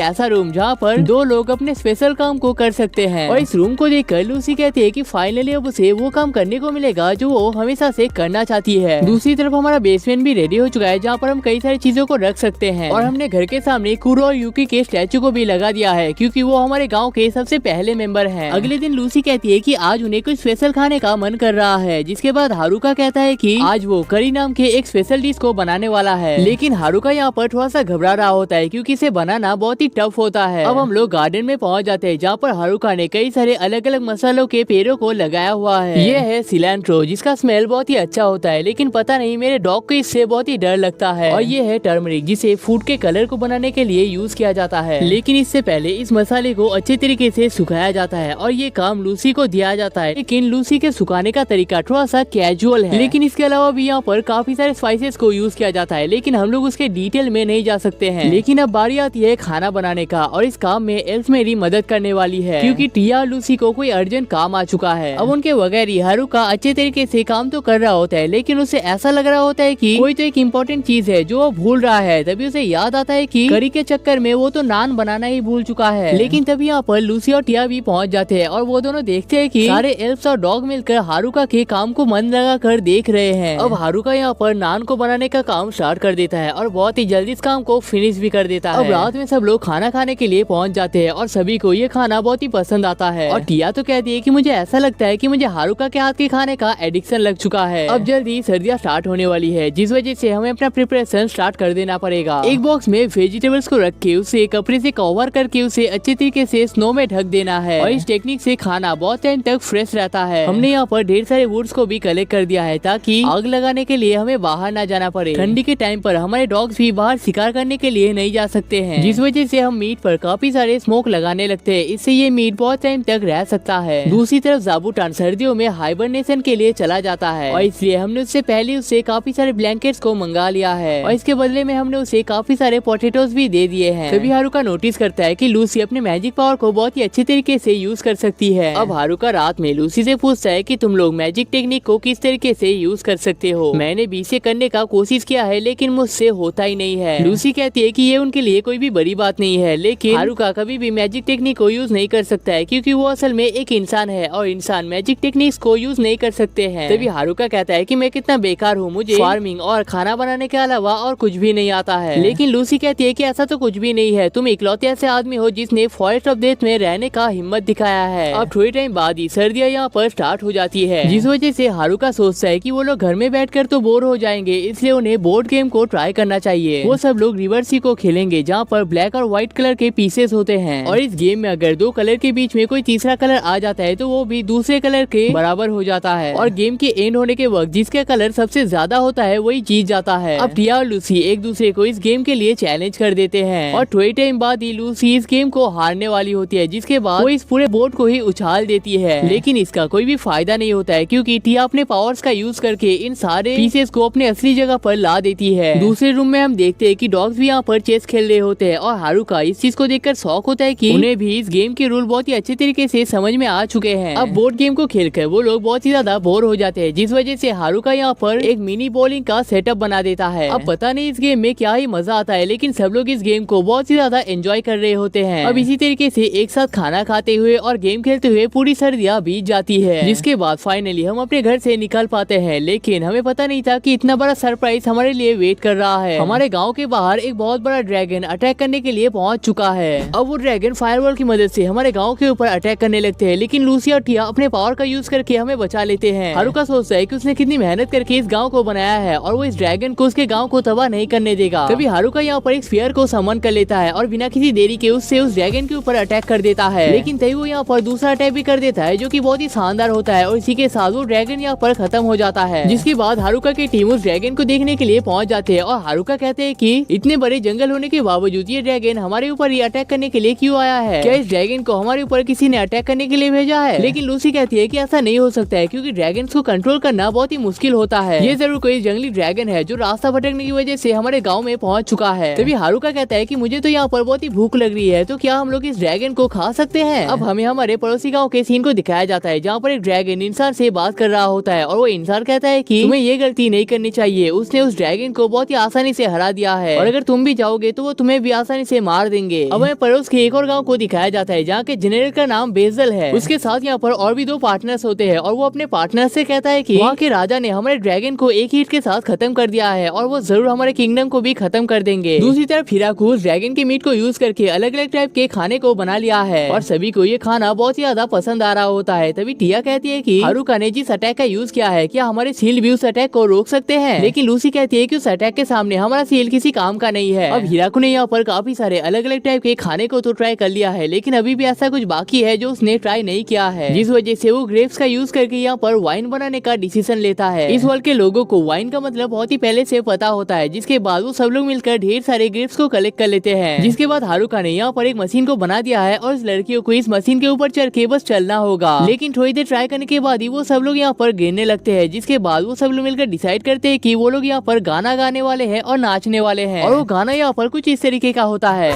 ऐसा रूम जहाँ पर दो लोग अपने स्पेशल काम को कर सकते हैं। और इस रूम को देखकर लूसी कहती है कि फाइनली अब उसे वो काम करने को मिलेगा जो वो हमेशा से करना चाहती है। दूसरी तरफ हमारा बेसमेंट भी रेडी हो चुका है, जहाँ पर हम कई सारी चीजों को रख सकते हैं। और हमने घर के सामने कुरो और यूकी के स्टैचू को भी लगा दिया है, क्योंकि वो हमारे गाँव के सबसे पहले मेंबर हैं। अगले दिन लूसी कहती है कि आज उन्हें कुछ स्पेशल खाने का मन कर रहा है, जिसके बाद हारुका कहता है कि आज वो करी नाम के एक स्पेशल डिश को बनाने वाला है। लेकिन हारुका यहाँ पर थोड़ा सा घबरा रहा होता है, क्योंकि इसे बनाना बहुत ही टफ होता है। अब हम लोग गार्डन में पहुँच जाते हैं, जहाँ पर हारुका ने कई सारे अलग अलग मसालों के पेड़ों को लगाया हुआ है। ये है सिलेंट्रो, जिसका स्मेल बहुत ही अच्छा होता है, लेकिन पता नहीं मेरे डॉग को इससे बहुत ही डर लगता है। और ये है टर्मरिक, जिसे फूड के कलर को बनाने के लिए यूज किया जाता है। लेकिन इससे पहले इस मसाले को अच्छे तरीके से सुखाया जाता है, और ये काम लूसी को दिया जाता है। लेकिन लूसी के सुखाने का तरीका थोड़ा सा कैजुअल है। लेकिन इसके अलावा भी यहाँ पर काफी सारे स्पाइसेस को यूज किया जाता है, लेकिन हम लोग उसके डिटेल में नहीं जा सकते हैं। लेकिन अब बारी आती है खाना बनाने का, और इस काम में एल्स मेरी मदद करने वाली है, क्योंकि टिया और लूसी को कोई अर्जेंट काम आ चुका है। अब उनके बगैर ही हारुका अच्छे तरीके से काम तो कर रहा होता है, लेकिन उसे ऐसा लग रहा होता है कि कोई तो एक इम्पोर्टेंट चीज है जो वो भूल रहा है। तभी उसे याद आता है कि करी के चक्कर में वो तो नान बनाना ही भूल चुका है। लेकिन तभी यहाँ पर लूसी और टिया भी पहुँच जाते हैं, और वो दोनों देखते हैं कि सारे एल्फ्स और डॉग मिलकर हारुका के काम को मन लगा कर देख रहे हैं। अब हारुका यहाँ पर नान को बनाने का काम स्टार्ट कर देता है, और बहुत ही जल्दी इस काम को फिनिश भी कर देता है। अब रात में सब लोग खाना खाने के लिए पहुँच जाते हैं, और सभी को ये खाना बहुत ही पसंद आता है। और टिया तो कहती है कि मुझे ऐसा लगता है कि मुझे हारुका के हाथ के खाने का एडिक्शन लग चुका है। अब जल्दी सर्दियाँ स्टार्ट होने वाली है, जिस वजह से हमें अपना प्रिपरेशन स्टार्ट कर देना पड़ेगा। एक बॉक्स में वेजिटेबल्स को रख के उसे कपड़े से कवर करके उसे अच्छे तरीके से स्नो में ढक देना है, और इस टेक्निक से खाना बहुत टाइम तक फ्रेश रहता है। हमने यहाँ पर ढेर सारे वुड्स को भी कलेक्ट कर दिया है, ताकि आग लगाने के लिए हमें बाहर न जाना पड़े। ठंडी के टाइम पर हमारे डॉग्स भी बाहर शिकार करने के लिए नहीं जा सकते हैं, जिस वजह से हम मीट पर काफी सारे स्मोक लगाने लगते हैं। इससे ये मीट बहुत टाइम तक रह सकता है। दूसरी तरफ ज़ाबूटान सर्दियों में हाइबरनेशन के लिए चला जाता है, और इसलिए हमने उससे पहले उससे काफी सारे ब्लैंकेट्स को मंगा लिया है, और इसके बदले में हमने उसे काफी सारे पोटैटोस भी दे दिए हैं। तभी हारुका नोटिस करता है कि लूसी अपने मैजिक पावर को बहुत ही अच्छे तरीके से यूज कर सकती है। अब हारुका रात में लूसी से पूछता है कि तुम लोग मैजिक टेक्निक को किस तरीके से यूज कर सकते हो। मैंने भी इसे करने का कोशिश किया है, लेकिन मुझसे होता ही नहीं है। लूसी कहती है कि ये उनके लिए कोई भी बड़ी बात नहीं है, लेकिन हारुका कभी भी मैजिक टेक्निक को यूज नहीं कर सकता है, क्योंकि वो असल में एक इंसान है, और इंसान मैजिक टेक्निक्स को यूज नहीं कर सकते हैं। तभी हारुका कहता है कि मैं कितना बेकार हूँ, मुझे फार्मिंग और खाना बनाने के अलावा और कुछ भी नहीं आता है। लेकिन लूसी कहती है कि ऐसा तो कुछ भी नहीं है, तुम इकलौते ऐसे आदमी हो जिसने फॉरेस्ट ऑफ डेथ में रहने का हिम्मत दिखाया है। अब थोड़ी टाइम बाद ही सर्दियाँ यहाँ पर स्टार्ट हो जाती है, जिस वजह से हारुका सोचता है कि वो लोग घर में बैठकर तो बोर हो जाएंगे, इसलिए उन्हें बोर्ड गेम को ट्राई करना चाहिए। वो सब लोग रिवर सी को खेलेंगे, जहाँ पर ब्लैक और व्हाइट कलर के पीसेस होते हैं, और इस गेम में अगर दो कलर के बीच में कोई तीसरा कलर आ जाता है तो वो भी दूसरे कलर के बराबर हो जाता है, और गेम के एंड होने के वक्त जिसका कलर सबसे ज्यादा होता है वही जीत जाता है। अब टिया और लूसी एक दूसरे को इस गेम के लिए चैलेंज कर देते हैं, और थोड़ी टाइम बाद ही लूसी इस गेम को हारने वाली होती है, जिसके बाद वो इस पूरे बोर्ड को ही उछाल देती है। लेकिन इसका कोई भी फायदा नहीं होता है, क्योंकि टिया अपने पावर्स का यूज करके इन सारे पीसेस को अपने असली जगह पर ला देती है। दूसरे रूम में हम देखते हैं कि डॉग्स भी यहाँ पर चेस खेल रहे होते हैं, और हारुका इस चीज को देखकर शौक होता है कि उन्हें भी इस गेम के रूल बहुत ही अच्छे तरीके से समझ में आ चुके हैं। अब बोर्ड गेम को खेलकर वो लोग बहुत ही ज्यादा बोर हो जाते हैं, जिस वजह से हारुका यहाँ पर एक मिनी बॉलिंग का सेटअप बना देता है। अब पता नहीं इस गेम में क्या ही मजा आता है, लेकिन सब लोग इस गेम को बहुत ही ज्यादा एंजॉय कर रहे होते हैं। अब इसी तरीके से एक साथ खाना खाते हुए और गेम खेलते हुए पूरी सर्दियाँ बीत जाती है, जिसके बाद फाइनली हम अपने घर से निकल पाते हैं। लेकिन हमें पता नहीं था कि इतना बड़ा सरप्राइज हमारे लिए वेट कर रहा है। हमारे गाँव के बाहर एक बहुत बड़ा ड्रैगन अटैक करने के लिए पहुँच चुका है। अब वो ड्रैगन फायरवॉल की मदद से हमारे गाँव के ऊपर अटैक करने लगते हैं, लेकिन लूसी और टिया अपने पावर का यूज करके हमें बचा लेते हैं। हारुका सोचता है कि उसने कितनी मेहनत करके इस गांव को बनाया है, और वो इस ड्रैगन को उसके गांव को तबाह नहीं करने देगा। तभी हारुका यहाँ पर एक स्फीयर को समन कर लेता है, और बिना किसी देरी के उससे उस ड्रैगन के ऊपर अटैक कर देता है। लेकिन तभी वो यहाँ पर दूसरा अटैक भी कर देता है, जो कि बहुत ही शानदार होता है, और इसी के साथ वो ड्रैगन यहाँ पर खत्म हो जाता है। जिसके बाद हारुका की टीम उस ड्रैगन को देखने के लिए पहुँच जाते हैं, और हारुका कहते हैं कि इतने बड़े जंगल होने के बावजूद ये ड्रैगन हमारे ऊपर ही अटैक करने के लिए क्यों आया है? क्या इस ड्रैगन को हमारे ऊपर किसी ने अटैक करने के लिए भेजा है? लेकिन लूसी कहती है कि ऐसा नहीं हो सकता है, क्योंकि ड्रैगन्स को कंट्रोल करना बहुत ही मुश्किल होता है। ये जरूर कोई जंगली ड्रैगन है जो रास्ता भटकने की वजह से हमारे गांव में पहुंच चुका है। तभी हारुका कहता है कि मुझे तो यहाँ पर बहुत ही भूख लग रही है, तो क्या हम लोग इस ड्रैगन को खा सकते हैं? अब हमें हमारे पड़ोसी गाँव के सीन को दिखाया जाता है, जहाँ पर एक ड्रैगन इंसान से बात कर रहा होता है, और वो इंसान कहता है कि तुम्हें ये गलती नहीं करनी चाहिए। उस उसने उस ड्रैगन को बहुत ही आसानी से हरा दिया है और अगर तुम भी जाओगे तो वो तुम्हें भी आसानी से मार देंगे। अब हमें पड़ोस के एक और गाँव को दिखाया जाता है जहाँ के जनरल का नाम बेजल है। उसके साथ यहाँ पर और भी 2 पार्टनर्स होते हैं और वो अपने पार्टनर से कहता है कि वहाँ के राजा ने हमारे ड्रैगन को एक हिट के साथ खत्म कर दिया है और वो जरूर हमारे किंगडम को भी खत्म कर देंगे। दूसरी तरफ हिराकू उस ड्रैगन के मीट को यूज करके अलग अलग टाइप के खाने को बना लिया है और सभी को ये खाना बहुत ही ज्यादा पसंद आ रहा होता है। तभी टिया कहती है कि हारुका ने जिस अटैक का यूज किया है क्या हमारे सील भी उस अटैक को रोक सकते हैं, लेकिन लूसी कहती है कि उस अटैक के सामने हमारा सील किसी काम का नहीं है। अब हिराकू ने यहाँ पर काफी सारे अलग अलग टाइप के खाने को तो ट्राई कर लिया है लेकिन अभी भी ऐसा कुछ बाकी है जो उसने ट्राई नहीं किया है, जिस वजह से वो ग्रेप्स का यूज करके यहाँ पर वाइन बनाने का डिसीजन लेता है। इस वर्ल्ड के लोगों को वाइन का मतलब बहुत ही पहले से पता होता है, जिसके बाद वो सब लोग मिलकर ढेर सारे ग्रेप्स को कलेक्ट कर लेते हैं। जिसके बाद हारुका ने यहाँ पर एक मशीन को बना दिया है और इस लड़कियों को इस मशीन के ऊपर चढ़ के बस चलना होगा। लेकिन थोड़ी देर ट्राई करने के बाद ही वो सब लोग यहाँ पर गिरने लगते हैं, जिसके बाद वो सब लोग मिलकर डिसाइड करते हैं कि वो लोग यहाँ पर गाना गाने वाले हैं और नाचने वाले हैं। और वो गाना यहाँ पर कुछ इस तरीके का होता है।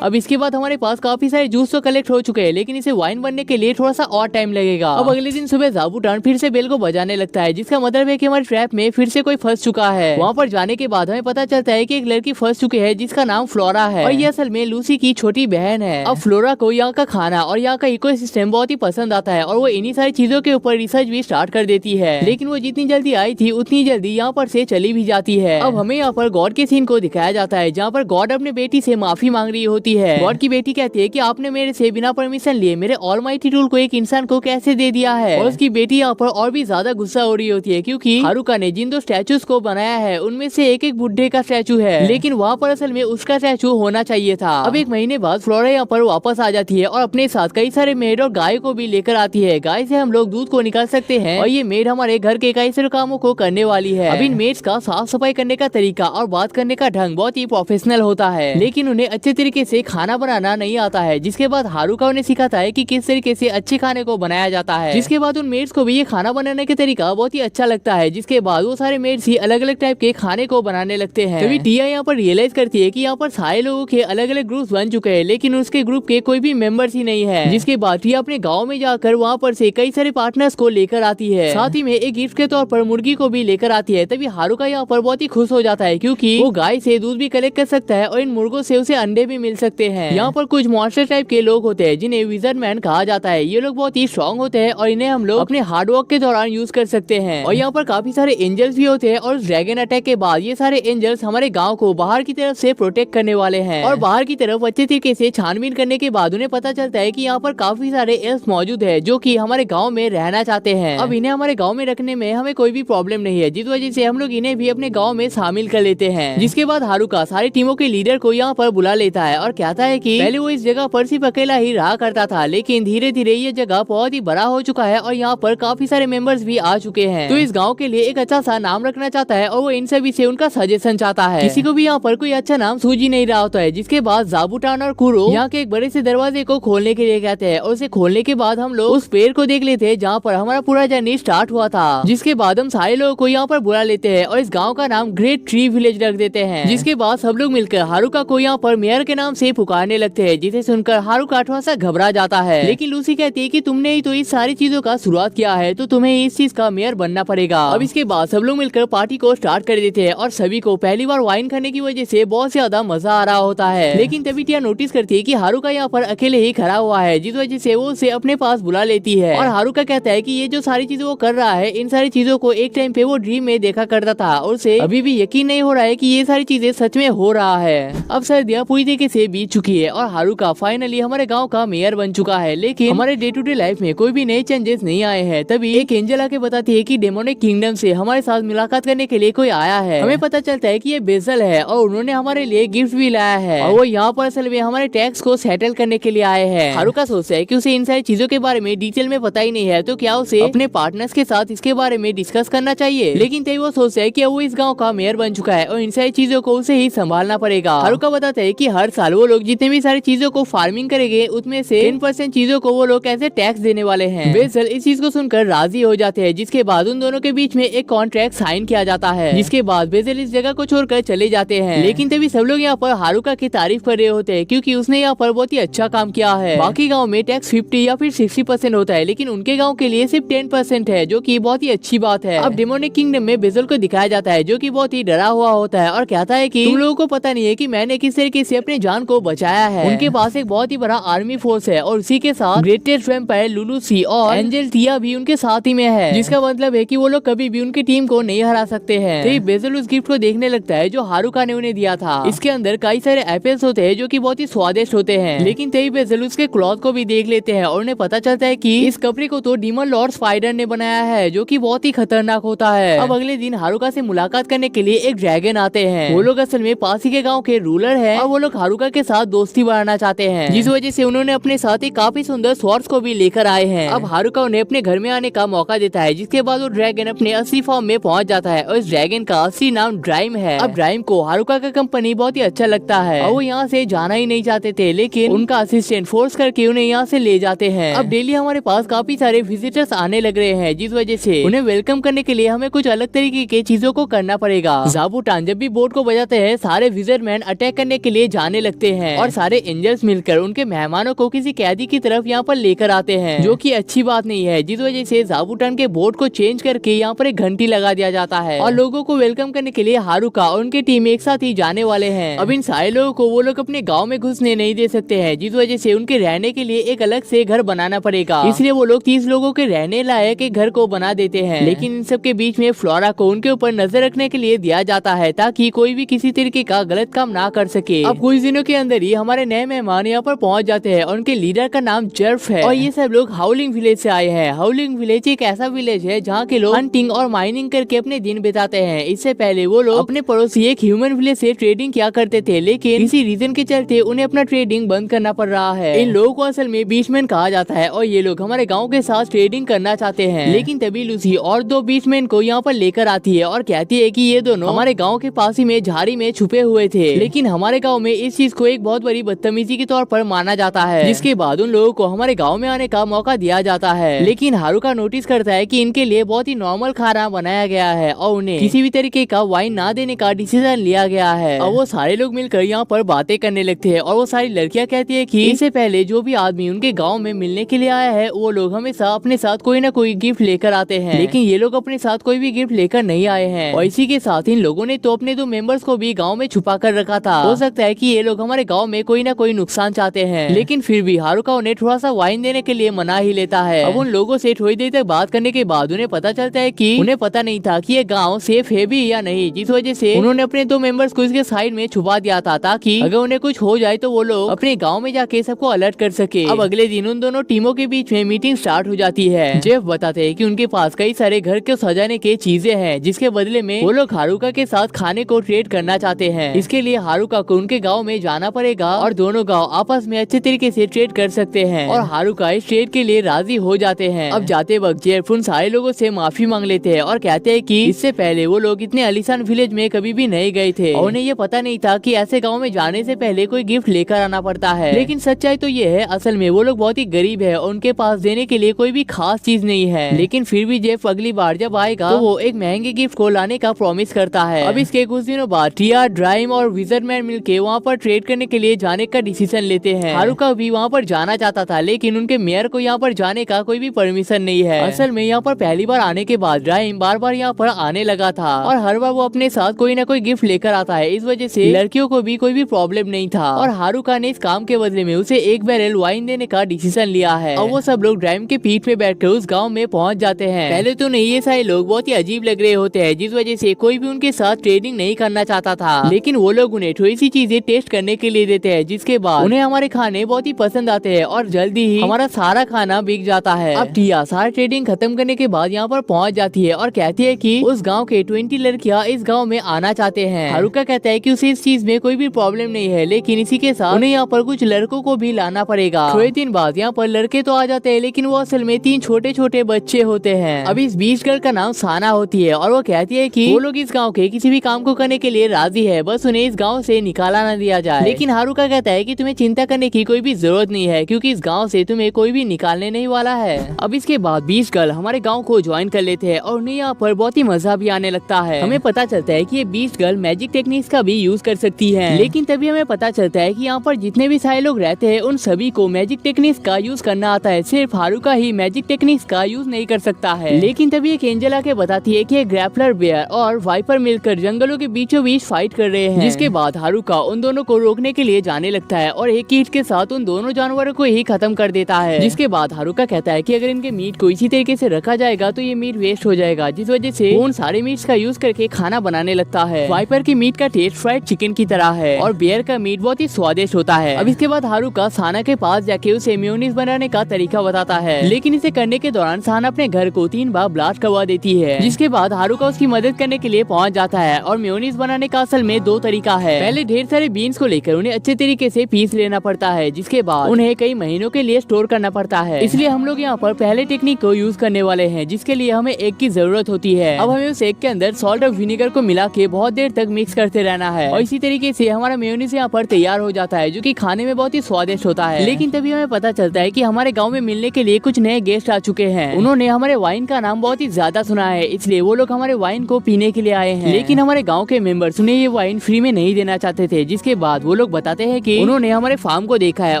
अब इसके बाद हमारे पास काफी सारे जूस तो कलेक्ट हो चुके हैं लेकिन इसे वाइन बनने के लिए थोड़ा सा और टाइम लगेगा। अब अगले दिन सुबह ज़ाबूटान फिर से बेल को बजाने लगता है, जिसका मतलब है कि हमारे ट्रैप में फिर से कोई फंस चुका है। वहाँ पर जाने के बाद हमें पता चलता है कि एक लड़की फंस चुकी है जिसका नाम फ्लोरा है और ये असल में लूसी की छोटी बहन है। अब फ्लोरा को यहाँ का खाना और यहाँ का इकोसिस्टम बहुत ही पसंद आता है और वो इन्हीं सारी चीजों के ऊपर रिसर्च भी स्टार्ट कर देती है, लेकिन वो जितनी जल्दी आई थी उतनी जल्दी यहाँ पर से चली भी जाती है। अब हमें यहाँ पर गॉड के सीन को दिखाया जाता है जहाँ पर गॉड अपने बेटी से माफी मांग रही होती है। गॉड की बेटी कहती है कि आपने मेरे से बिना परमिशन लिए मेरे ऑलमाइटी टूल को एक इंसान को कैसे दे दिया है। और उसकी बेटी यहाँ पर और भी ज्यादा गुस्सा हो रही होती है क्योंकि हारुका ने जिन 2 स्टैचूज को बनाया है उनमें से एक एक बुड्ढे का स्टैचू है, लेकिन वहाँ पर असल में उसका स्टैचू होना चाहिए था। अब 1 महीने बाद फ्लोरा यहाँ पर वापस आ जाती है और अपने साथ कई सारे मेड और गाय को भी लेकर आती है। गाय से हम लोग दूध को निकाल सकते हैं और ये मेड हमारे घर के कई सारे कामों को करने वाली है। अब इन मेड्स का साफ सफाई करने का तरीका और बात करने का ढंग बहुत ही प्रोफेशनल होता है, लेकिन उन्हें अच्छे तरीके से खाना बनाना नहीं आता है। जिसके बाद हारुका उन्हें सिखाता है कि किस तरीके से अच्छे खाने को बनाया जाता है। जिसके बाद उन मेड्स को भी ये खाना बनाने का तरीका बहुत ही अच्छा लगता है, जिसके बाद वो सारे मेड्स ही अलग अलग टाइप के खाने को बनाने लगते हैं। तभी टिया यहाँ पर रियलाइज करती है कि यहाँ पर सारे लोगों के अलग अलग ग्रुप्स बन चुके हैं लेकिन उसके ग्रुप के कोई भी मेंबर्स ही नहीं है। जिसके बाद टिया अपने गाँव में जाकर वहाँ पर से कई सारे पार्टनर्स को लेकर आती है, साथ ही में एक गिफ्ट के तौर पर मुर्गी को भी लेकर आती है। तभी हारुका यहाँ पर बहुत ही खुश हो जाता है क्योंकि वो गाय से दूध भी कलेक्ट कर सकता है और इन मुर्गों से उसे अंडे भी मिल सकते हैं। यहाँ पर कुछ मॉन्स्टर टाइप के लोग होते हैं जिन्हें विजर्ड मैन कहा जाता है। ये लोग बहुत ही स्ट्रॉन्ग होते हैं और इन्हें हम लोग अपने हार्ड वर्क के दौरान यूज कर सकते हैं। और यहाँ पर काफी सारे एंजल्स भी होते हैं और ड्रैगन अटैक के बाद ये सारे एंजल्स हमारे गाँव को बाहर की तरफ से प्रोटेक्ट करने वाले हैं। और बाहर की तरफ अच्छे तरीके से छानबीन करने के बाद उन्हें पता चलता है कि यहाँ पर काफी सारे एल्फ मौजूद है जो कि हमारे गाँव में रहना चाहते हैं। अब इन्हें हमारे गाँव में रखने में हमें कोई भी प्रॉब्लम नहीं है, जिस वजह से हम लोग इन्हें भी अपने गाँव में शामिल कर लेते हैं। जिसके बाद हारुका सारी टीमों के लीडर को यहाँ पर बुला लेता है और कहता है कि पहले वो इस जगह पर सिर्फ अकेला ही रहा करता था, लेकिन धीरे धीरे ये जगह बहुत ही बड़ा हो चुका है और यहाँ पर काफी सारे मेंबर्स भी आ चुके हैं। तो इस गांव के लिए एक अच्छा सा नाम रखना चाहता है और वो इन सभी से उनका सजेशन चाहता है। किसी को भी यहाँ पर कोई अच्छा नाम सूझ ही नहीं रहा होता है। जिसके बाद ज़ाबूटान और कुरो यहाँ के एक बड़े से दरवाजे को खोलने के लिए कहते हैं और उसे खोलने के बाद हम लोग उस पेड़ को देख लेते हैं जहाँ पर हमारा पूरा जर्नी स्टार्ट हुआ था। जिसके बाद हम सारे लोगों को यहाँ पर बुला लेते हैं और इस गाँव का नाम ग्रेट ट्री विलेज रख देते हैं। जिसके बाद सब लोग मिलकर हारुका को यहाँ पर मेयर के नाम से पुकारने लगते हैं, जिसे सुनकर हारुका थोड़ा सा घबरा जाता है। लेकिन लूसी कहती है कि तुमने ही तो इस सारी चीजों का शुरुआत किया है तो तुम्हें इस चीज का मेयर बनना पड़ेगा। अब इसके बाद सब लोग मिलकर पार्टी को स्टार्ट कर देते हैं और सभी को पहली बार वाइन खाने की वजह से बहुत ज्यादा मजा आ रहा होता है। लेकिन तभी टिया नोटिस करती है कि हारुका यहाँ पर अकेले ही खड़ा हुआ है, जिस वजह से वो उसे अपने पास बुला लेती है। और हारुका कहता है कि ये जो सारी चीजें वो कर रहा है इन सारी चीजों को एक टाइम पे वो ड्रीम में देखा करता था और उसे अभी भी यकीन नहीं हो रहा है कि ये सारी चीजें सच में हो रहा है। अब सर्दियाँ पूरी तरीके से बीत चुकी है और हारुका फाइनली हमारे गाँव का मेयर बन चुका है, लेकिन हमारे डे टू डे लाइफ में कोई भी नए चेंजेस नहीं आए हैं। तभी एक एंजल आके बताती है कि डेमोनिक किंगडम से हमारे साथ मुलाकात करने के लिए कोई आया है। हमें पता चलता है कि ये बेजल है और उन्होंने हमारे लिए गिफ्ट भी लाया है और वो यहाँ पर असल में हमारे टैक्स को सेटल करने के लिए आए हैं। हारुका सोचता है कि उसे इन सारी चीजों के बारे में डिटेल में पता ही नहीं है, तो क्या उसे अपने पार्टनर्स के साथ इसके बारे में डिस्कस करना चाहिए। लेकिन तभी वो सोचता है कि वो इस गाँव का मेयर बन चुका है और इन सारी चीजों को उसे ही संभालना पड़ेगा। हारुका बताता है कि हर साल वो वो लोग जितने भी सारी चीजों को फार्मिंग करेंगे उसमें से 10% चीजों को वो लोग ऐसे टैक्स देने वाले हैं। बेसल इस चीज को सुनकर राजी हो जाते हैं, जिसके बाद उन दोनों के बीच में एक कॉन्ट्रैक्ट साइन किया जाता है, जिसके बाद बेसल इस जगह को छोड़कर चले जाते हैं। लेकिन तभी सब लोग यहाँ पर हारुका की तारीफ कर रहे होते हैं, क्योंकि उसने यहाँ पर बहुत ही अच्छा काम किया है। बाकी गाँव में टैक्स 50 या फिर 60% होता है, लेकिन उनके गाँव के लिए सिर्फ 10% है, जो की बहुत ही अच्छी बात है। अब डेमोनिक किंगडम में बेसल को दिखाया जाता है, जो की बहुत ही डरा हुआ होता है और कहता है कि तुम लोगों को पता नहीं है कि मैंने किस तरीके से अपनी जान को बचाया है। उनके पास एक बहुत ही बड़ा आर्मी फोर्स है और उसी के साथ ग्रेटेस्ट वैम्पायर लुलू सी और एंजल टिया भी उनके साथ ही में है, जिसका मतलब है कि वो लोग कभी भी उनकी टीम को नहीं हरा सकते हैं। तो बेसल उस गिफ्ट को देखने लगता है जो हारुका ने उन्हें दिया था। इसके अंदर कई सारे एप्पल्स होते हैं जो कि बहुत ही स्वादिष्ट होते हैं। लेकिन तभी बेसल उसके क्लॉथ को भी देख लेते हैं और उन्हें पता चलता है कि इस कपड़े को तो डीमन लॉर्ड स्पाइडर ने बनाया है, जो कि बहुत ही खतरनाक होता है। अब अगले दिन हारुका से मुलाकात करने के लिए एक ड्रैगन आते हैं। वो लोग असल में पास ही के गाँव के रूलर है और वो लोग हारुका के साथ दोस्ती बढ़ाना चाहते हैं, जिस वजह से उन्होंने अपने साथ एक काफी सुंदर स्वॉर्ड्स को भी लेकर आए हैं। अब हारुका उन्हें अपने घर में आने का मौका देता है, जिसके बाद वो ड्रैगन अपने असली फॉर्म में पहुंच जाता है और इस ड्रैगन का असली नाम ड्राइम है। अब ड्राइम को हारुका का कंपनी बहुत ही अच्छा लगता है और वो यहाँ से जाना ही नहीं चाहते थे, लेकिन उनका असिस्टेंट फोर्स करके उन्हें यहाँ से ले जाते हैं। अब डेली हमारे पास काफी सारे विजिटर्स आने लग रहे हैं, जिस वजह से उन्हें वेलकम करने के लिए हमें कुछ अलग तरीके की चीजों को करना पड़ेगा। ज़ाबुटान जब भी बोट को बजाते हैं, सारे विजिटरमैन अटैक करने के लिए जाने लगते हैं और सारे एंजल्स मिलकर उनके मेहमानों को किसी कैदी की तरफ यहाँ पर लेकर आते हैं, जो कि अच्छी बात नहीं है, जिस वजह से ज़ाबुटान के बोट को चेंज करके यहाँ पर एक घंटी लगा दिया जाता है और लोगों को वेलकम करने के लिए हारुका और उनकी टीम एक साथ ही जाने वाले हैं। अब इन सारे लोगों को वो लोग अपने गाँव में घुसने नहीं दे सकते हैं, जिस वजह से उनके रहने के लिए एक अलग से घर बनाना पड़ेगा। इसलिए वो लोग 30 लोगों के रहने लायक एक घर को बना देते हैं। लेकिन इन सब के बीच में फ्लोरा को उनके ऊपर नजर रखने के लिए दिया जाता है, ताकि कोई भी किसी तरीके का गलत काम ना कर सके। अब कुछ दिनों के अंदर ही हमारे नए मेहमान यहाँ पर पहुँच जाते हैं और उनके लीडर का नाम जर्फ है और ये सब लोग हाउलिंग विलेज से आए हैं। हाउलिंग विलेज एक ऐसा विलेज है जहाँ के लोग हंटिंग और माइनिंग करके अपने दिन बिताते हैं। इससे पहले वो लोग अपने पड़ोसी एक ह्यूमन विलेज से ट्रेडिंग किया करते थे, लेकिन किसी रीजन के चलते उन्हें अपना ट्रेडिंग बंद करना पड़ रहा है। इन लोगों को असल में बीचमैन कहा जाता है और ये लोग हमारे गाँव के साथ ट्रेडिंग करना चाहते हैं। लेकिन तभी लूसी और 2 बीचमैन को यहाँ पर लेकर आती है और कहती है कि ये दोनों हमारे गाँव के पास ही में झाड़ी में छुपे हुए थे, लेकिन हमारे गाँव में इस चीज को एक बहुत बड़ी बदतमीजी के तौर पर माना जाता है, जिसके बाद उन लोगों को हमारे गाँव में आने का मौका दिया जाता है। लेकिन हारुका नोटिस करता है कि इनके लिए बहुत ही नॉर्मल खाना बनाया गया है और उन्हें किसी भी तरीके का वाइन ना देने का डिसीजन लिया गया है। और वो सारे लोग मिलकर यहाँ पर बातें करने लगते हैं और वो सारी लड़कियाँ कहती है कि इससे पहले जो भी आदमी उनके गाँव में मिलने के लिए आया है, वो लोग हमेशा अपने साथ कोई ना कोई गिफ्ट लेकर आते हैं, लेकिन ये लोग अपने साथ कोई भी गिफ्ट लेकर नहीं आए हैं। और इसी के साथ इन लोगों ने तो अपने 2 मेंबर्स को भी गाँव में छुपा कर रखा था। हो सकता है कि ये लोग हमारे गाँव में कोई ना कोई नुकसान चाहते हैं, लेकिन फिर भी हारुका उन्हें थोड़ा सा वाइन देने के लिए मना ही लेता है। अब उन लोगों से थोड़ी देर तक बात करने के बाद उन्हें पता चलता है कि उन्हें पता नहीं था कि ये गांव सेफ है भी या नहीं, जिस वजह से उन्होंने अपने 2 मेंबर्स को इसके साइड में छुपा दिया था, ताकि अगर उन्हें कुछ हो जाए तो वो लोग अपने गांव में जाके सबको अलर्ट कर सके। अब अगले दिन उन दोनों टीमों के बीच में मीटिंग स्टार्ट हो जाती है। जेफ बताते हैं कि उनके पास कई सारे घर को सजाने के चीजें हैं, जिसके बदले में वो लोग हारुका के साथ खाने को ट्रेड करना चाहते हैं। इसके लिए हारुका को उनके गाँव में जाना पड़ेगा और दोनों गाँव आपस में अच्छे तरीके से ट्रेड कर सकते हैं और हारुका इस ट्रेड के लिए राजी हो जाते हैं। अब जाते वक्त जेफ उन सारे लोगों से माफी मांग लेते हैं और कहते हैं कि इससे पहले वो लोग इतने आलीशान विलेज में कभी भी नहीं गए थे और उन्हें ये पता नहीं था कि ऐसे गांव में जाने से पहले कोई गिफ्ट लेकर आना पड़ता है। लेकिन सच्चाई तो ये है, असल में वो लोग बहुत ही गरीब है और उनके पास देने के लिए कोई भी खास चीज नहीं है। लेकिन फिर भी जेफ अगली बार जब आएगा तो वो एक महंगे गिफ्ट को लाने का प्रॉमिस करता है। अब इसके कुछ दिनों बाद टिया, ड्राइम और विजर्डमैन मिलके वहाँ पर ट्रेड करने के लिए जाने का डिसीजन लेते हैं। हारुका भी वहाँ पर जाना चाहता था, लेकिन उनके मेयर को यहाँ पर जाने का कोई भी परमिशन नहीं है। असल में यहाँ पर पहली बार आने के बाद ड्राइम बार बार यहाँ पर आने लगा था और हर बार वो अपने साथ कोई ना कोई गिफ्ट लेकर आता है। इस वजह से लड़कियों को भी कोई भी प्रॉब्लम नहीं था और हारुका ने इस काम के बदले में उसे 1 बैरल वाइन देने का डिसीजन लिया है। और वो सब लोग ड्राइम के पीठ पे बैठकर उस गाँव में पहुँच जाते हैं। पहले तो नहीं, ये सारे लोग बहुत ही अजीब लग रहे होते हैं, जिस वजह से कोई भी उनके साथ ट्रेडिंग नहीं करना चाहता था, लेकिन वो लोग उन्हें थोड़ी सी चीजें टेस्ट करने के लिए देते हैं, जिसके बाद उन्हें हमारे खाने बहुत ही पसंद आते हैं और जल्दी ही हमारा सारा खाना बिक जाता है। अब टिया सारा ट्रेडिंग खत्म करने के बाद यहाँ पर पहुँच जाती है और कहती है कि उस गाँव के 20 लड़कियाँ इस गाँव में आना चाहते हैं। हारुका कहता है कि उसे इस चीज में कोई भी प्रॉब्लम नहीं है, लेकिन इसी के साथ उन्हें यहाँ पर कुछ लड़कों को भी लाना पड़ेगा। थोड़े दिन बाद यहाँ पर लड़के तो आ जाते हैं, लेकिन वो असल में 3 छोटे छोटे बच्चे होते हैं। अब इस बीच गर्ल का नाम साना होती है और वो कहती है कि वो लोग इस गाँव के किसी भी काम को करने के लिए राजी है, बस उन्हें इस गाँव से निकाला न दिया जाए। लेकिन हारुका कहता है कि तुम्हें चिंता करने की कोई भी जरूरत नहीं है, क्योंकि इस गांव से तुम्हें कोई भी निकालने नहीं वाला है। अब इसके बाद बीस्ट गर्ल हमारे गांव को ज्वाइन कर लेते हैं और उन्हें यहाँ पर बहुत ही मजा भी आने लगता है। हमें पता चलता है कि ये बीस्ट गर्ल मैजिक टेक्निक्स का भी यूज कर सकती है, लेकिन तभी हमें पता चलता है कि यहाँ पर जितने भी सारे लोग रहते हैं उन सभी को मैजिक टेक्निक्स का यूज करना आता है, सिर्फ हारुका ही मैजिक टेक्निक्स का यूज नहीं कर सकता है। लेकिन तभी एक एंजल आके बताती है कि ग्रैपलर बेयर और वाइपर मिलकर जंगलों के बीचों बीच फाइट कर रहे हैं, जिसके बाद हारुका उन दोनों को रोकने के लिए जाने लगता है और एक ईंट के साथ उन दोनों जानवरों को ही खत्म कर देता है। जिसके बाद हारुका कहता है कि अगर इनके मीट को इसी तरीके से रखा जाएगा तो ये मीट वेस्ट हो जाएगा, जिस वजह से वो उन सारे मीट्स का यूज करके खाना बनाने लगता है। वाइपर की मीट का टेस्ट फ्राइड चिकन की तरह है और बेयर का मीट बहुत ही स्वादिष्ट होता है। अब इसके बाद हारुका साना के पास जाके उसे मेयोनीज बनाने का तरीका बताता है, लेकिन इसे करने के दौरान साना अपने घर को 3 बार ब्लास्ट करवा देती है। जिसके बाद हारुका उसकी मदद करने के लिए पहुंच जाता है और मेयोनीज बनाने का असल में 2 तरीका है। पहले ढेर सारे बीन्स को लेकर उन्हें अच्छे तरीके से पीस लेना पड़ता है, जिसके बाद उन्हें कई महीनों के लिए स्टोर करना पड़ता है। इसलिए हम लोग यहाँ पर पहले टेक्निक को यूज करने वाले हैं, जिसके लिए हमें एग की जरूरत होती है। अब हमें उस एग के अंदर सॉल्ट और विनेगर को मिला के बहुत देर तक मिक्स करते रहना है और इसी तरीके से हमारा मेयोनीज यहाँ पर तैयार हो जाता है, जो कि खाने में बहुत ही स्वादिष्ट होता है। लेकिन तभी हमें पता चलता है कि हमारे गाँव में मिलने के लिए कुछ नए गेस्ट आ चुके हैं। उन्होंने हमारे वाइन का नाम बहुत ही ज्यादा सुना है, इसलिए वो लोग हमारे वाइन को पीने के लिए आए हैं। लेकिन हमारे गाँव के मेंबर्स उन्हें ये वाइन फ्री में नहीं देना चाहते थे। जिसके बाद वो लोग बताते हैं कि उन्होंने हमारे फार्म को देखा है